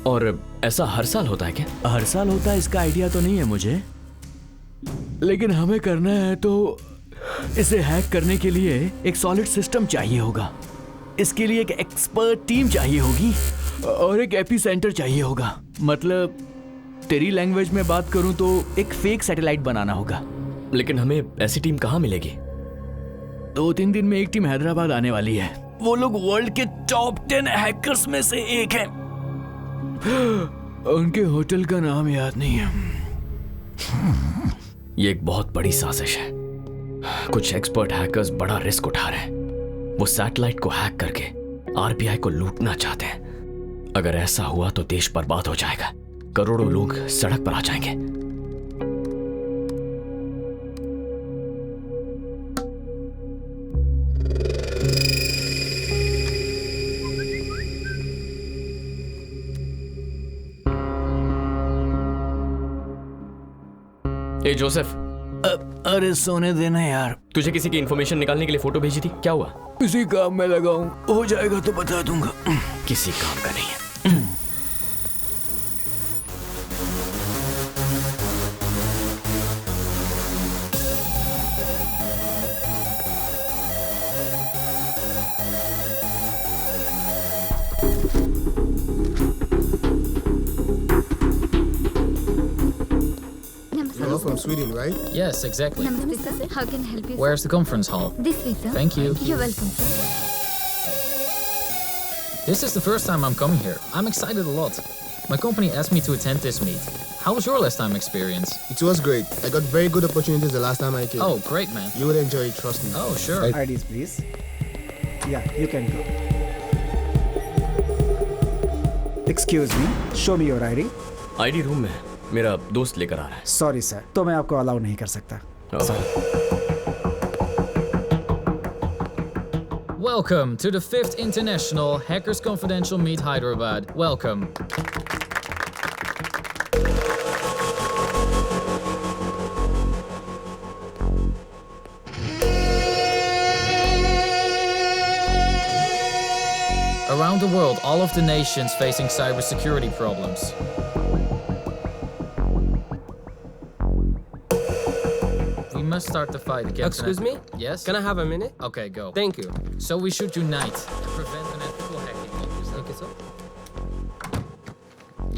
और ऐसा हर साल होता है क्या? हर साल होता है इसका आइडिया तो नहीं है मुझे, लेकिन हमें करना है तो इसे हैक करने के लिए एक सॉलिड सिस्टम चाहिए होगा। इसके लिए एक एक्सपर्ट टीम चाहिए होगी और एक एपी सेंटर चाहिए होगा। मतलब तेरी लैंग्वेज में बात करूं तो एक फेक सैटेलाइट बनाना होगा। लेकिन हमें ऐसी टीम कहाँ मिलेगी? 2-3 दिन में एक टीम हैदराबाद आने वाली है। वो लोग वर्ल्ड के टॉप 10 हैकर्स में से एक हैं। उनके होटल का नाम याद नहीं है। ये एक बहुत बड़ी साजिश है। कुछ एक्सपर्ट हैकर्स बड़ा रिस्क उठा रहे हैं। वो सैटेलाइट को हैक करके आरबीआई को लूटना चाहते हैं। अगर ऐसा हुआ तो देश बर्बाद हो जाएगा। करोड़ों लोग सड़क पर आ जाएंगे। ए जोसेफ, अरे सोने देना यार। तुझे किसी की इंफॉर्मेशन निकालने के लिए फोटो भेजी थी, क्या हुआ? किसी काम में लगा हूं, हो जाएगा तो बता दूंगा। किसी काम का नहीं है। You're from Sweden, right? Yes, exactly. Namaste, sir. How can I help you? Where's the conference hall? This way, sir. Thank you. You're welcome, sir. This is the first time I'm coming here. I'm excited a lot. My company asked me to attend this meet. How was your last time experience? It was great. I got very good opportunities the last time I came. Oh, great, man. You would enjoy it, trust me. Oh, sure. IDs, please. Yeah, you can go. Excuse me, show me your ID. ID room में मेरा दोस्त लेकर आ रहा है। Sorry sir, तो मैं आपको allow नहीं कर सकता। Sorry. Welcome to the 5th International Hackers Confidential Meet Hyderabad. Welcome. Around the world, all of the nations facing cybersecurity problems. We must start the fight against. Excuse me? Yes. Can I have a minute? Okay, go. Thank you. So we should unite and prevent unethical hacking. Thank you, sir.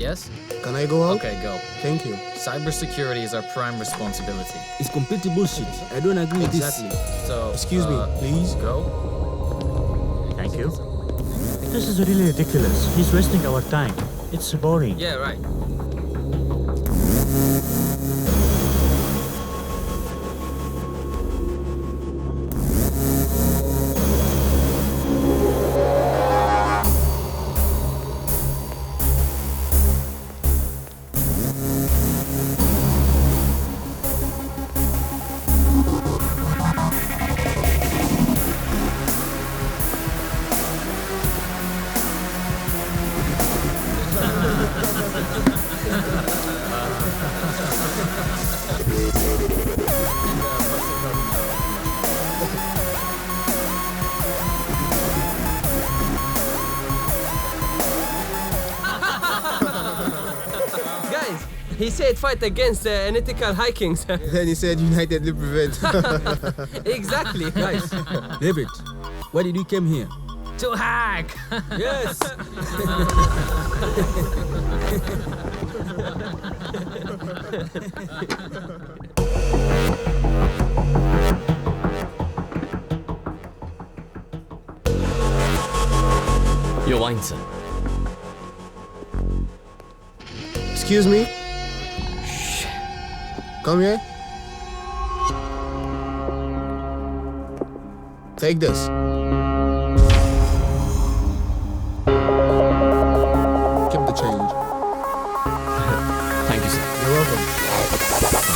Yes? Can I go out? Okay, go. Thank you. Cybersecurity is our prime responsibility. It's completely bullshit. I don't agree with Exactly. So, Excuse me, please. Go. Thank you. This is really ridiculous. He's wasting our time. It's boring. Yeah, right. Guys, he said fight against unethical hikings. Then he said United will prevent. Exactly, guys. David, why did you come here? To hack! Yes. Your wine, sir. Excuse me? Come here. Take this. Keep the change. Thank you, sir. You're welcome.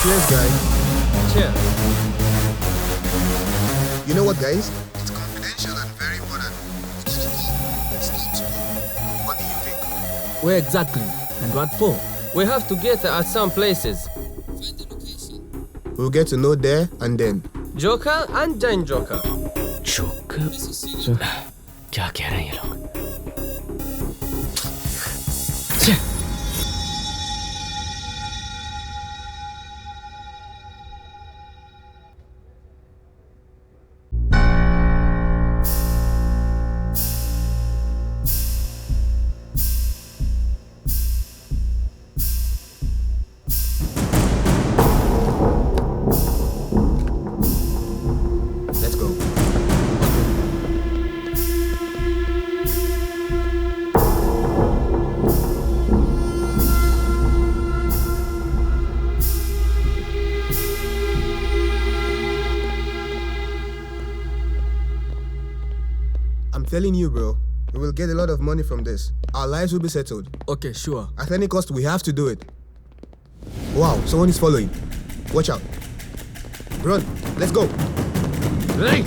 Cheers, guys. Cheers. You know what, guys? It's confidential and very important. It's not school. What do you think? Where exactly? And what for? We have to get at some places. We'll get to know there and then. Joker and Giant Joker. Joker? क्या कह रहे हैं ये लोग? telling you, bro. We will get a lot of money from this. Our lives will be settled. Okay, sure. At any cost, we have to do it. Wow, someone is following. Watch out. Run. Let's go. Hey!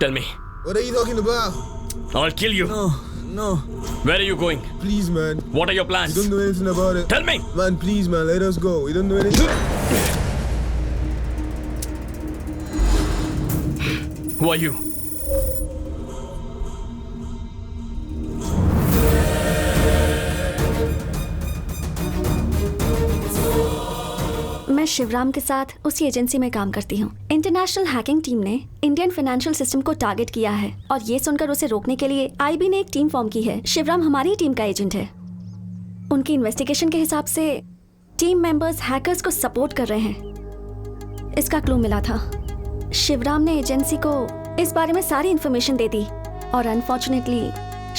Tell me. What are you talking about? I'll kill you. No. Where are you going? Please, man. What are your plans? We don't know anything about it. Tell me. Man, please, man. Let us go. We don't know anything. Who are you? मैं शिवराम के साथ उसी agency में काम करती हूँ। International hacking team ने Indian financial system को टारगेट किया है और ये सुनकर उसे रोकने के लिए आईबी ने एक टीम फॉर्म की है। शिवराम हमारी टीम का एजेंट है। उनकी इन्वेस्टिगेशन के हिसाब से टीम मेंबर्स हैकर्स को सपोर्ट कर रहे हैं। इसका क्लू मिला था। शिवराम ने एजेंसी को इस बारे में सारी इन्फॉर्मेशन दे दी और अनफॉर्चुनेटली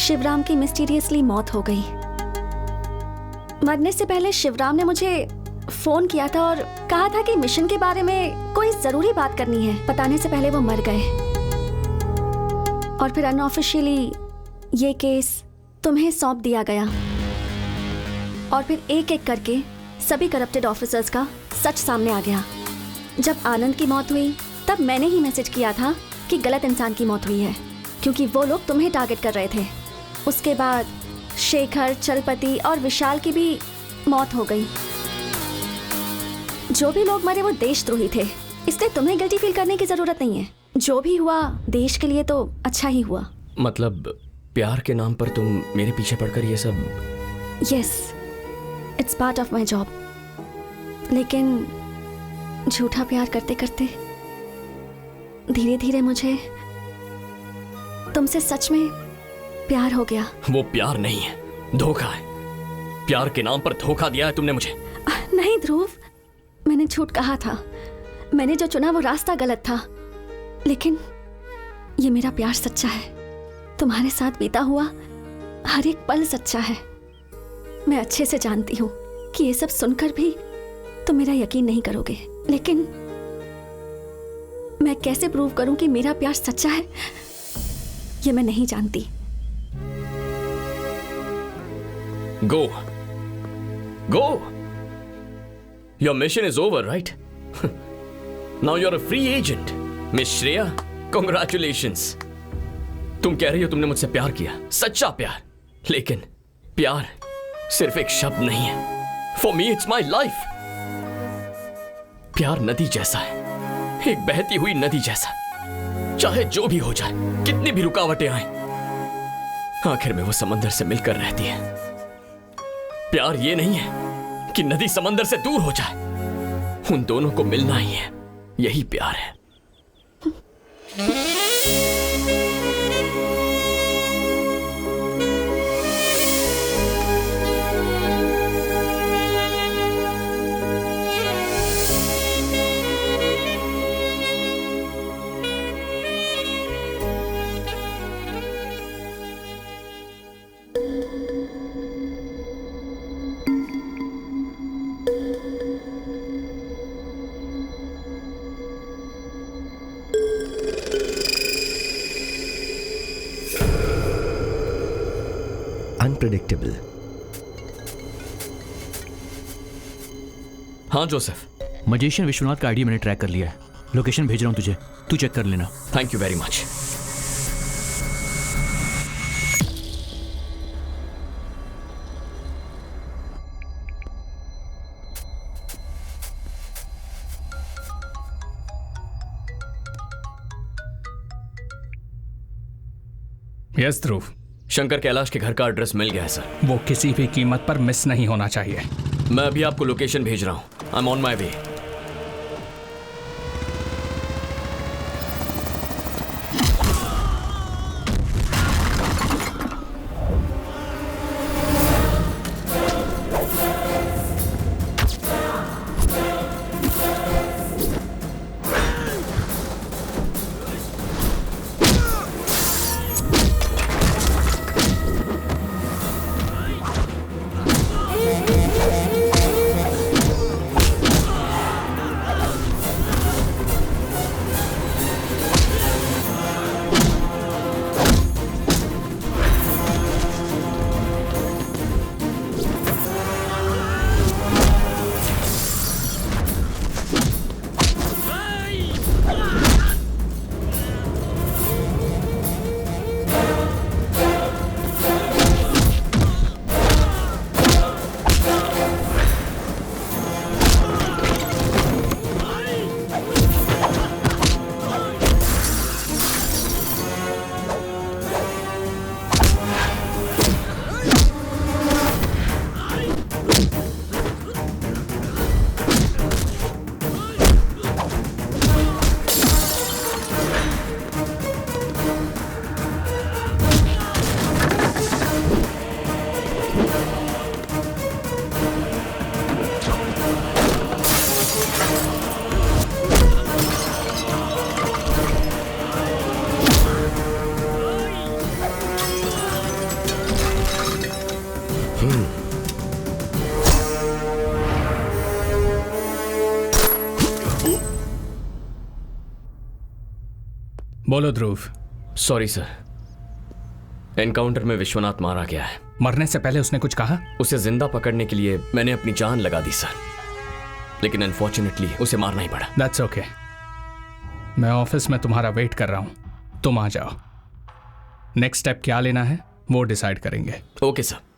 शिवराम की मिस्टीरियसली मौत हो गई। मरने से पहले शिवराम ने मुझे फोन किया था और कहा था कि मिशन के बारे में कोई जरूरी बात करनी है। बताने से पहले वो मर गए और फिर अनऑफिशियली ये केस तुम्हें सौंप दिया गया और फिर एक एक करके सभी करप्टेड ऑफिसर्स का सच सामने आ गया। जब आनंद की मौत हुई तब मैंने ही मैसेज किया था कि गलत इंसान की मौत हुई है क्योंकि वो लोग तुम्हें टारगेट कर रहे थे। उसके बाद शेखर, चलपति और विशाल की भी मौत हो गई। जो भी लोग मरे वो देशद्रोही थे, इसलिए तुम्हें गिल्टी फील करने की जरूरत नहीं है। जो भी हुआ देश के लिए तो अच्छा ही हुआ। मतलब प्यार के नाम पर तुम मेरे पीछे पड़कर ये सब? Yes, it's part of my job. लेकिन झूठा प्यार करते करते धीरे धीरे मुझे तुमसे सच में प्यार हो गया। वो प्यार नहीं है, धोखा है। प्यार के नाम पर धोखा दिया है तुमने मुझे। नहीं ध्रुव, मैंने झूठ कहा था। मैंने जो चुना वो रास्ता गलत था, लेकिन ये मेरा प्यार सच्चा है। तुम्हारे साथ बीता हुआ हर एक पल सच्चा है। मैं अच्छे से जानती हूँ कि ये सब सुनकर भी तुम मेरा यकीन नहीं करोगे, लेकिन मैं कैसे प्रूव करूं कि मेरा प्यार सच्चा है ये मैं नहीं जानती। Go. Go. Your mission is over, right? Now you're a free agent. Miss Shreya, congratulations. तुम कह रही हो तुमने मुझसे प्यार किया, सच्चा प्यार। लेकिन प्यार सिर्फ एक शब्द नहीं है। For me it's my life. प्यार नदी जैसा है, एक बहती हुई नदी जैसा। चाहे जो भी हो जाए, कितनी भी रुकावटें आए, आखिर में वो समंदर से मिलकर रहती है। प्यार ये नहीं है कि नदी समंदर से दूर हो जाए, उन दोनों को मिलना ही है, यही प्यार है। अनप्रेडिक्टेबल। हाँ जोसेफ। मजिशियन विश्वनाथ का आईडी मैंने ट्रैक कर लिया है। लोकेशन भेज रहा हूं तुझे, तू चेक कर लेना। Thank you very much. Yes Dhruv. Shankar Kailash के घर का एड्रेस मिल गया है सर। वो किसी भी कीमत पर मिस नहीं होना चाहिए। मैं अभी आपको लोकेशन भेज रहा हूं। आई एम ऑन माई वे। बोलो ध्रुव। सॉरी सर, एनकाउंटर में विश्वनाथ मारा गया है। मरने से पहले उसने कुछ कहा? उसे जिंदा पकड़ने के लिए मैंने अपनी जान लगा दी सर, लेकिन अनफॉर्चुनेटली उसे मारना ही पड़ा। That's okay. मैं ऑफिस में तुम्हारा वेट कर रहा हूं, तुम आ जाओ। नेक्स्ट स्टेप क्या लेना है वो डिसाइड करेंगे। Okay sir.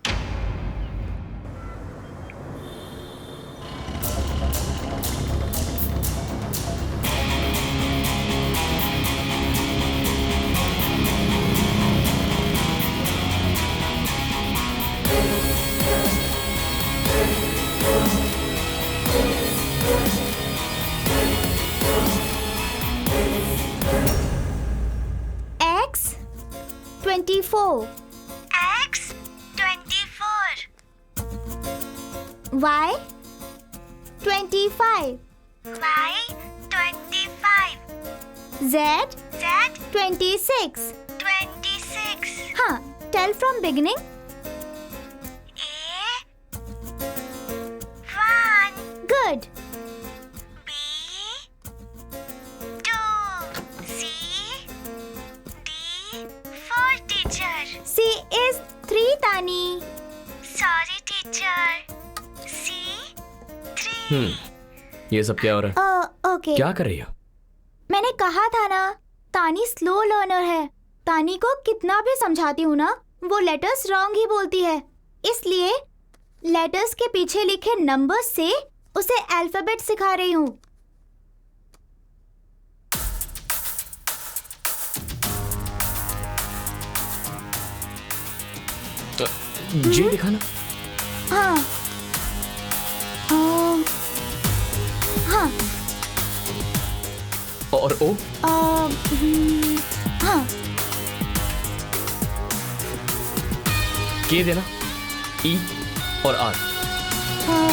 Y 25 Y 25 Z 26 हाँ, tell from beginning. A 1 good. B 2 C D 4 teacher. C is 3 Tani. Sorry teacher. ये सब क्या हो रहा है? ओके। क्या कर रही हो? मैंने कहा था ना, तानी स्लो लर्नर है। तानी को कितना भी समझाती हूँ ना, वो लेटर्स रॉन्ग ही बोलती है, इसलिए लेटर्स के पीछे लिखे नंबर्स से उसे अल्फाबेट सिखा रही हूँ। जे दिखाना। हाँ हाँ। और ओ? हाँ। के देना, ई और आर। हाँ।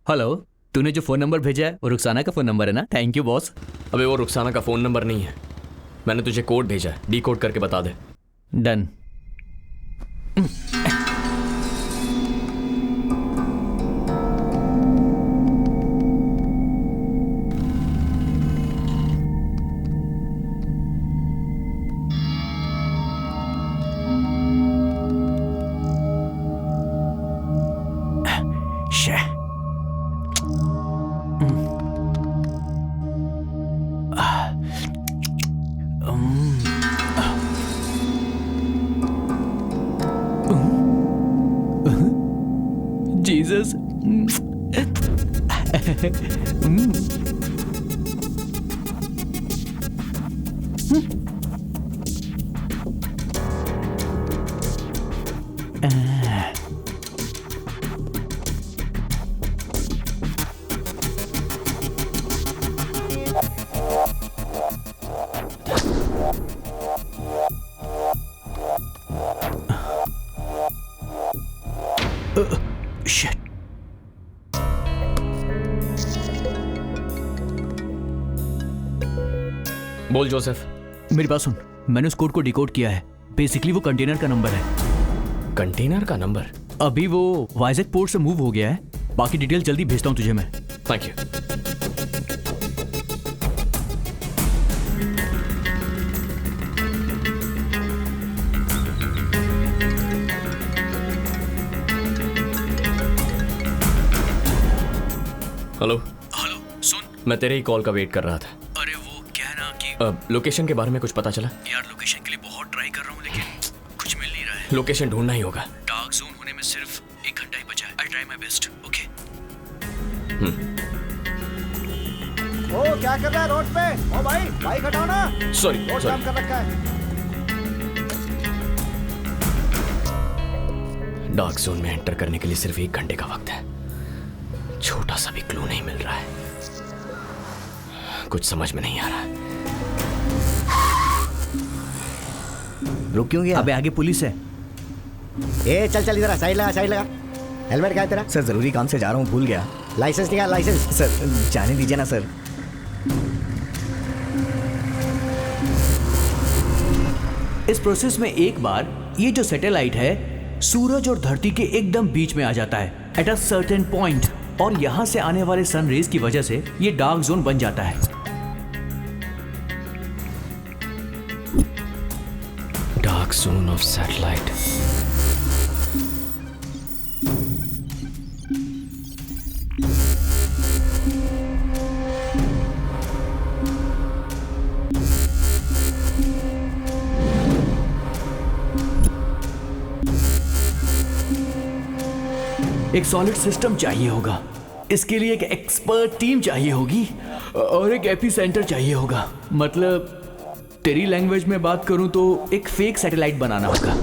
हेलो, तूने जो फोन नंबर भेजा है वो रुखसाना का फोन नंबर है ना? Thank you boss. अबे वो रुखसाना का फोन नंबर नहीं है, मैंने तुझे कोड भेजा है, डी कोड करके बता दे। डन। Jesus. Shit. बोल जोसेफ। मेरी बात सुन, मैंने उस कोड को डिकोड किया है। बेसिकली वो कंटेनर का नंबर है। कंटेनर का नंबर? अभी वो वाइजैक पोर्ट से मूव हो गया है। बाकी डिटेल जल्दी भेजता हूँ तुझे मैं। Thank you. हेलो हेलो, सुन, मैं तेरे ही कॉल का वेट कर रहा था। अरे वो क्या है ना कि लोकेशन के बारे में कुछ पता चला? यार लोकेशन के लिए बहुत ट्राई कर रहा हूँ लेकिन कुछ मिल नहीं रहा है। लोकेशन ढूंढना ही होगा। डार्क जोन होने में सिर्फ 1 घंटा ही बचा है। I try my best. Okay. ओ क्या कर रहा है रोड पे? ओ भाई बाइक हटाओ ना। सॉरी रोड जाम कर रखा है। डार्क जोन में एंटर करने के लिए सिर्फ 1 घंटे का वक्त है। छोटा सा भी क्लू नहीं मिल रहा है। कुछ समझ में नहीं आ रहा। रुक क्यों गया? अबे आगे पुलिस है। ए चल चल इधर साइड लगा, साइड लगा। हेलमेट क्या है तेरा? सर जरूरी काम से जा रहा हूँ, भूल गया। लाइसेंस निकाल, लाइसेंस। सर जाने दीजिए ना सर। इस प्रोसेस में एक बार ये जो सैटेलाइट है सूरज और धरती के एकदम बीच में आ जाता है एट अ सर्टेन पॉइंट, और यहां से आने वाले सन रेज की वजह से ये डार्क जोन बन जाता है। Dark zone of satellite. एक सॉलिड सिस्टम चाहिए होगा, इसके लिए एक एक्सपर्ट टीम चाहिए होगी और एक एपी सेंटर चाहिए होगा। मतलब तेरी लैंग्वेज में बात करूं तो एक फेक सैटेलाइट बनाना होगा।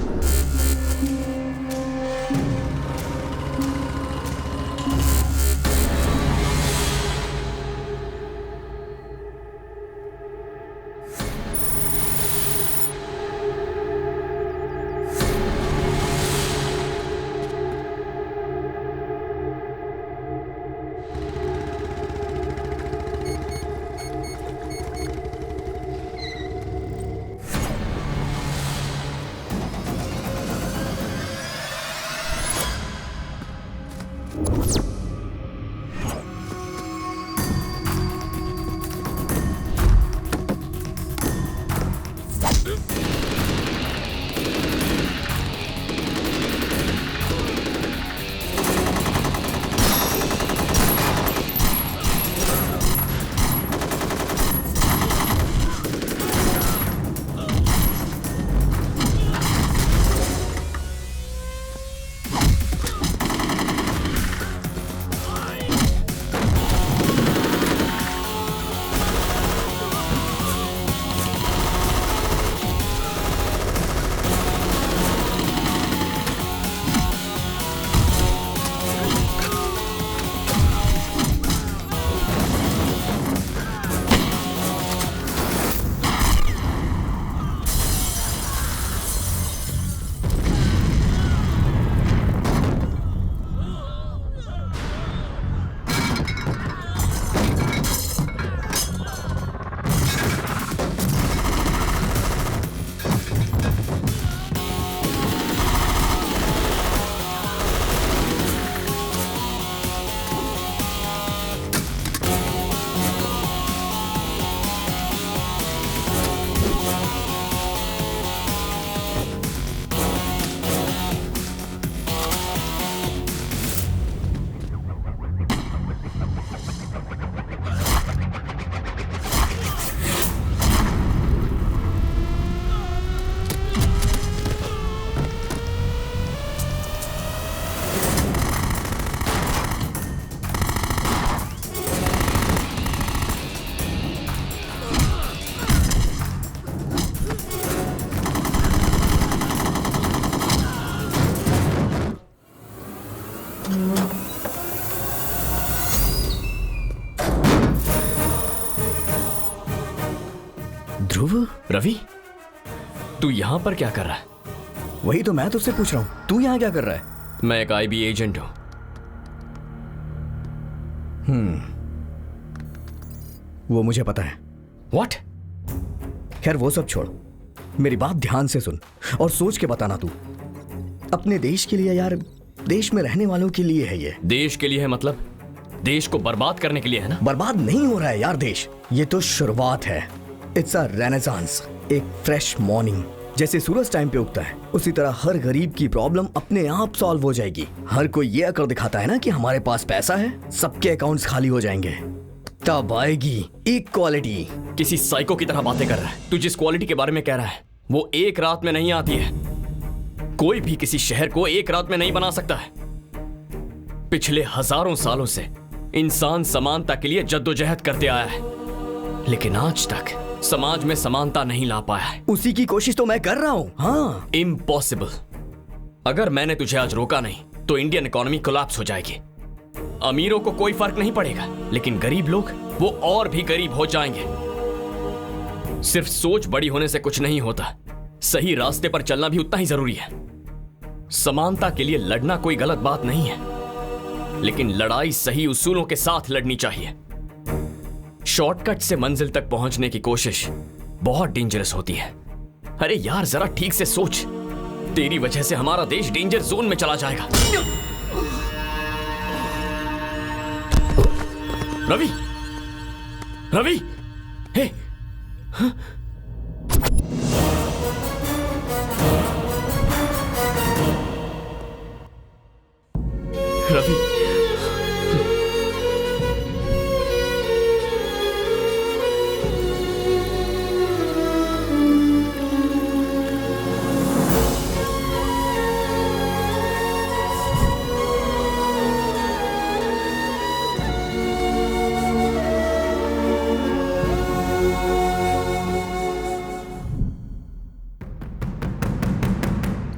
ध्रुव, रवि, तू यहां पर क्या कर रहा है? वही तो मैं तुझसे पूछ रहा हूं, तू यहां क्या कर रहा है? मैं एक IB एजेंट हूं। वो मुझे पता है। What? खैर वो सब छोड़, मेरी बात ध्यान से सुन और सोच के बताना तू। अपने देश के लिए यार, देश में रहने वालों के लिए है ये। देश के लिए है मतलब देश को बर्बाद करने के लिए है ना? बर्बाद नहीं हो रहा है यार देश, ये तो शुरुआत है। इट्स अ रेनेसांस, एक फ्रेश मॉर्निंग। जैसे सूरज टाइम पे उगता है उसी तरह हर गरीब की प्रॉब्लम अपने आप सॉल्व हो जाएगी। हर कोई ये कर दिखाता है ना कि हमारे पास पैसा है, सबके अकाउंट्स खाली हो जाएंगे, तब आएगी इक्वालिटी। किसी साइको की तरह बातें कर रहा है। तू जिस क्वालिटी के बारे में कह रहा है वो एक रात में नहीं आती है। कोई भी किसी शहर को एक रात में नहीं बना सकता है। पिछले हजारों सालों से इंसान समानता के लिए जद्दोजहद करते आया है, लेकिन आज तक समाज में समानता नहीं ला पाया है। उसी की कोशिश तो मैं कर रहा हूं। हाँ, इम्पॉसिबल। अगर मैंने तुझे आज रोका नहीं तो इंडियन इकोनॉमी कोलैप्स हो जाएगी। अमीरों को कोई फर्क नहीं पड़ेगा, लेकिन गरीब लोग वो और भी गरीब हो जाएंगे। सिर्फ सोच बड़ी होने से कुछ नहीं होता, सही रास्ते पर चलना भी उतना ही जरूरी है। समानता के लिए लड़ना कोई गलत बात नहीं है, लेकिन लड़ाई सही उसूलों के साथ लड़नी चाहिए। शॉर्टकट से मंजिल तक पहुंचने की कोशिश बहुत डेंजरस होती है। अरे यार जरा ठीक से सोच, तेरी वजह से हमारा देश डेंजर जोन में चला जाएगा। रवि, रवि, हे, हाँ? Ravi,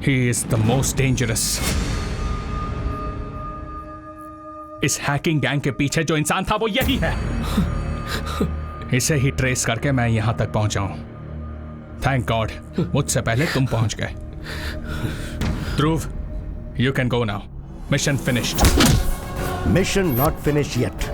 He is the most dangerous. इस हैकिंग गैंग के पीछे जो इंसान था वो यही है। इसे ही ट्रेस करके मैं यहां तक पहुंचा हूं। थैंक गॉड मुझसे पहले तुम पहुंच गए। ध्रुव, you can go now. Mission finished. Mission not finished yet.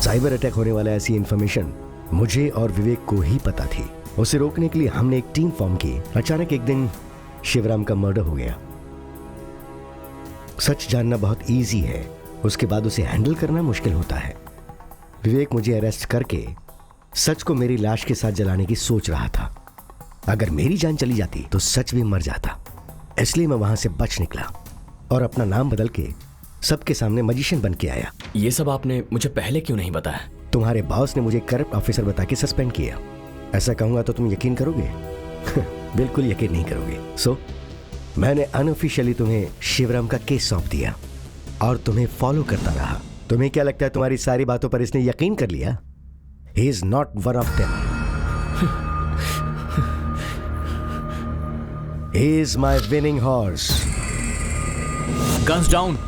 Cyber attack होने वाला ऐसी इंफॉर्मेशन मुझे और विवेक को ही पता थी। उसे रोकने के लिए हमने एक टीम फॉर्म की। अचानक एक दिन शिवराम का मर्डर हो गया। सच जानना बहुत इजी है, उसके बाद उसे हैंडल करना मुश्किल होता है। विवेक मुझे अरेस्ट करके सच को मेरी लाश के साथ जलाने की सोच रहा था। अगर मेरी जान चली जाती तो सच भी मर जाता, इसलिए मैं वहां से बच निकला और अपना नाम बदल के सबके सामने मैजिशियन बन के आया। ये सब आपने मुझे पहले क्यों नहीं बताया? तुम्हारे बॉस ने मुझे करप्ट ऑफिसर बता के सस्पेंड किया। ऐसा कहूंगा तो तुम यकीन करोगे? बिल्कुल यकीन नहीं करोगे। सो मैंने अनऑफिशियली तुम्हें शिवराम का केस सौंप दिया और तुम्हें फॉलो करता रहा। तुम्हें क्या लगता है तुम्हारी सारी बातों पर इसने यकीन कर लिया? He is not one of them. He is my winning horse. Guns down.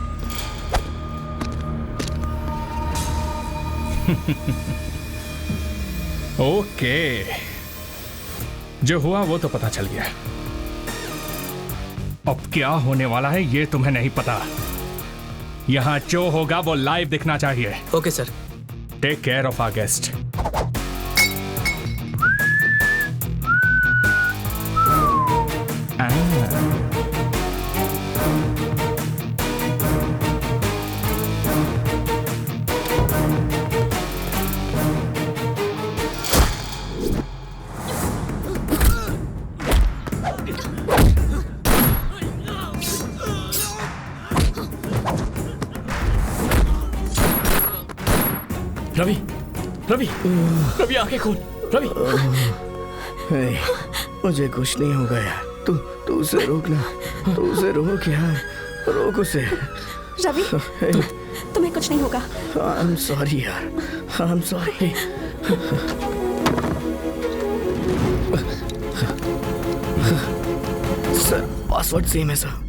Okay, जो हुआ वो तो पता चल गया। अब क्या होने वाला है ये तुम्हें नहीं पता। यहां जो होगा वो लाइव दिखना चाहिए। Okay sir. Take care of our guest. Ravi, Ravi, Ravi आंखें खोल। रवि, मुझे कुछ नहीं होगा यार। तू उसे रोकना, तू उसे रोक यार, रोक उसे। रवि, तुम्हें कुछ नहीं होगा। I'm sorry यार, I'm sorry। पासवर्ड सेम है सर।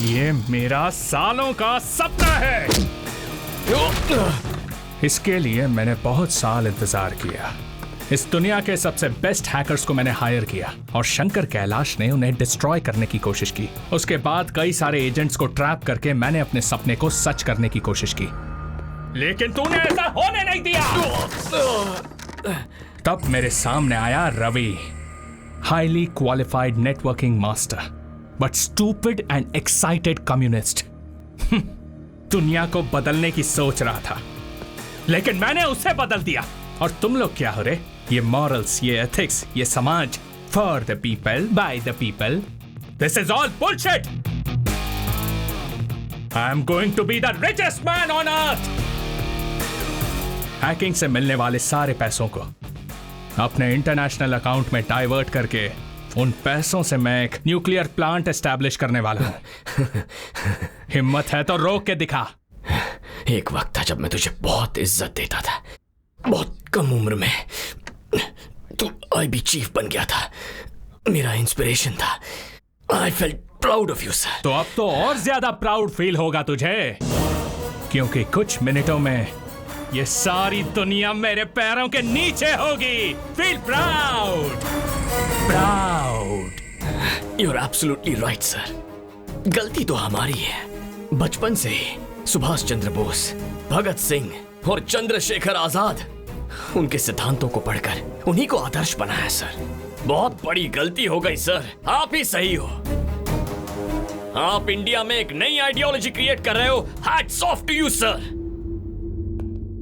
ये मेरा सालों का सपना है। इसके लिए मैंने बहुत साल इंतजार किया। इस दुनिया के सबसे बेस्ट हैकर्स को मैंने हायर किया और शंकर कैलाश ने उन्हें डिस्ट्रॉय करने की कोशिश की। उसके बाद कई सारे एजेंट्स को ट्रैप करके मैंने अपने सपने को सच करने की कोशिश की, लेकिन तूने ऐसा होने नहीं दिया। तब मेरे सामने आया Ravi, highly qualified networking master but stupid and excited communist. दुनिया को बदलने की सोच रहा था, लेकिन मैंने उसे बदल दिया। और तुम लोग क्या हो रहे? ये मॉरल्स, ये एथिक्स, ये समाज, for the people by the people, this is all bullshit. I am going to be the richest man on earth. Hacking से मिलने वाले सारे पैसों को अपने इंटरनेशनल अकाउंट में डाइवर्ट करके उन पैसों से मैं एक न्यूक्लियर प्लांट एस्टैब्लिश करने वाला हूं। हिम्मत है तो रोक के दिखा। एक वक्त था जब मैं तुझे बहुत इज्जत देता था, बहुत कम उम्र में तू आईबी चीफ बन गया था, मेरा इंस्पिरेशन था। I felt proud of you sir. तो अब तो और ज्यादा प्राउड फील होगा तुझे, क्योंकि कुछ मिनटों में ये सारी दुनिया मेरे पैरों के नीचे होगी। Feel proud, proud. You are absolutely right sir. गलती तो हमारी है। बचपन से ही सुभाष चंद्र बोस, भगत सिंह और चंद्रशेखर आजाद, उनके सिद्धांतों को पढ़कर उन्हीं को आदर्श बनाया सर। बहुत बड़ी गलती हो गई सर। आप ही सही हो। आप इंडिया में एक नई आइडियोलॉजी क्रिएट कर रहे हो। Hats off to you sir.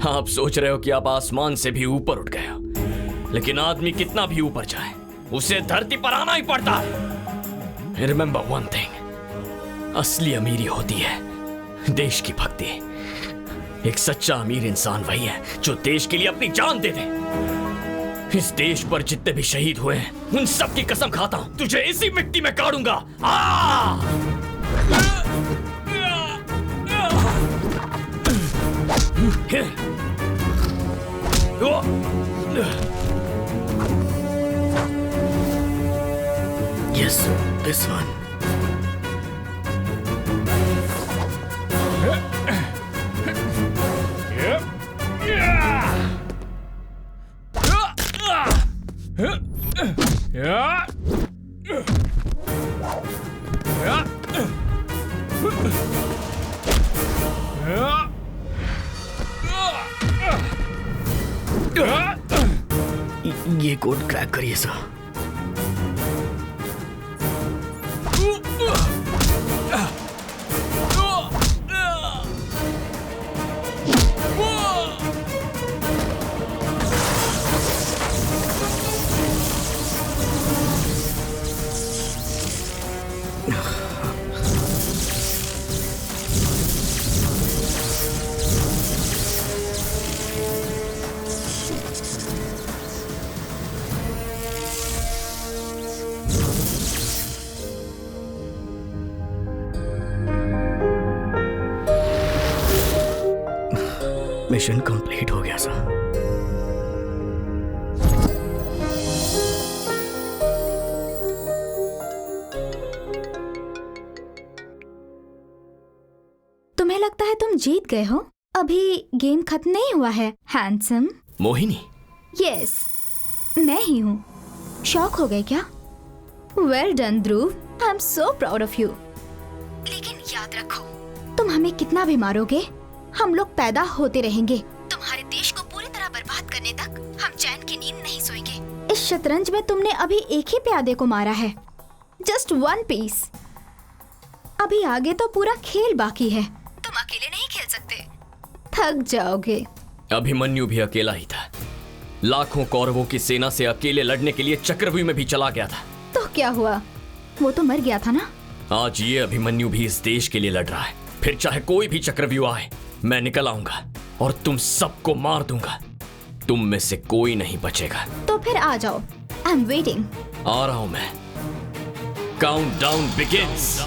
आप सोच रहे हो कि आप आसमान से भी ऊपर उठ गए हो, लेकिन आदमी कितना भी ऊपर जाए उसे धरती पर आना ही पड़ता है। रिमेंबर वन थिंग, असली अमीरी होती है देश की भक्ति। एक सच्चा अमीर इंसान वही है जो देश के लिए अपनी जान दे दे। इस देश पर जितने भी शहीद हुए हैं उन सब की कसम खाता हूं, तुझे इसी मिट्टी में गाड़ूंगा। Yes, this one. ये कोड क्रैक करिए सर। मिशन कंप्लीट हो गया सर। तुम्हें लगता है तुम जीत गए हो? अभी गेम खत्म नहीं हुआ है हैंडसम। मोहिनी। यस, मैं ही हूँ। शॉक हो गए क्या? Well done Dhruv. I am so proud of you. लेकिन याद रखो, तुम हमें कितना भी मारोगे, हम लोग पैदा होते रहेंगे। तुम्हारे देश को पूरी तरह बर्बाद करने तक हम चैन की नींद नहीं सोएंगे। इस शतरंज में तुमने अभी एक ही प्यादे को मारा है, जस्ट वन पीस। अभी आगे तो पूरा खेल बाकी है। तुम अकेले नहीं खेल सकते, थक जाओगे। अभिमन्यु भी अकेला ही था। लाखों कौरवों की सेना से अकेले लड़ने के लिए चक्रव्यूह में भी चला गया था। तो क्या हुआ, वो तो मर गया था ना। आज ये अभिमन्यु भी इस देश के लिए लड़ रहा है। फिर चाहे कोई भी चक्रव्यूह आए, मैं निकल आऊंगा और तुम सबको मार दूंगा। तुम में से कोई नहीं बचेगा। तो फिर आ जाओ, आई एम वेटिंग। आ रहा हूं मैं। Countdown begins.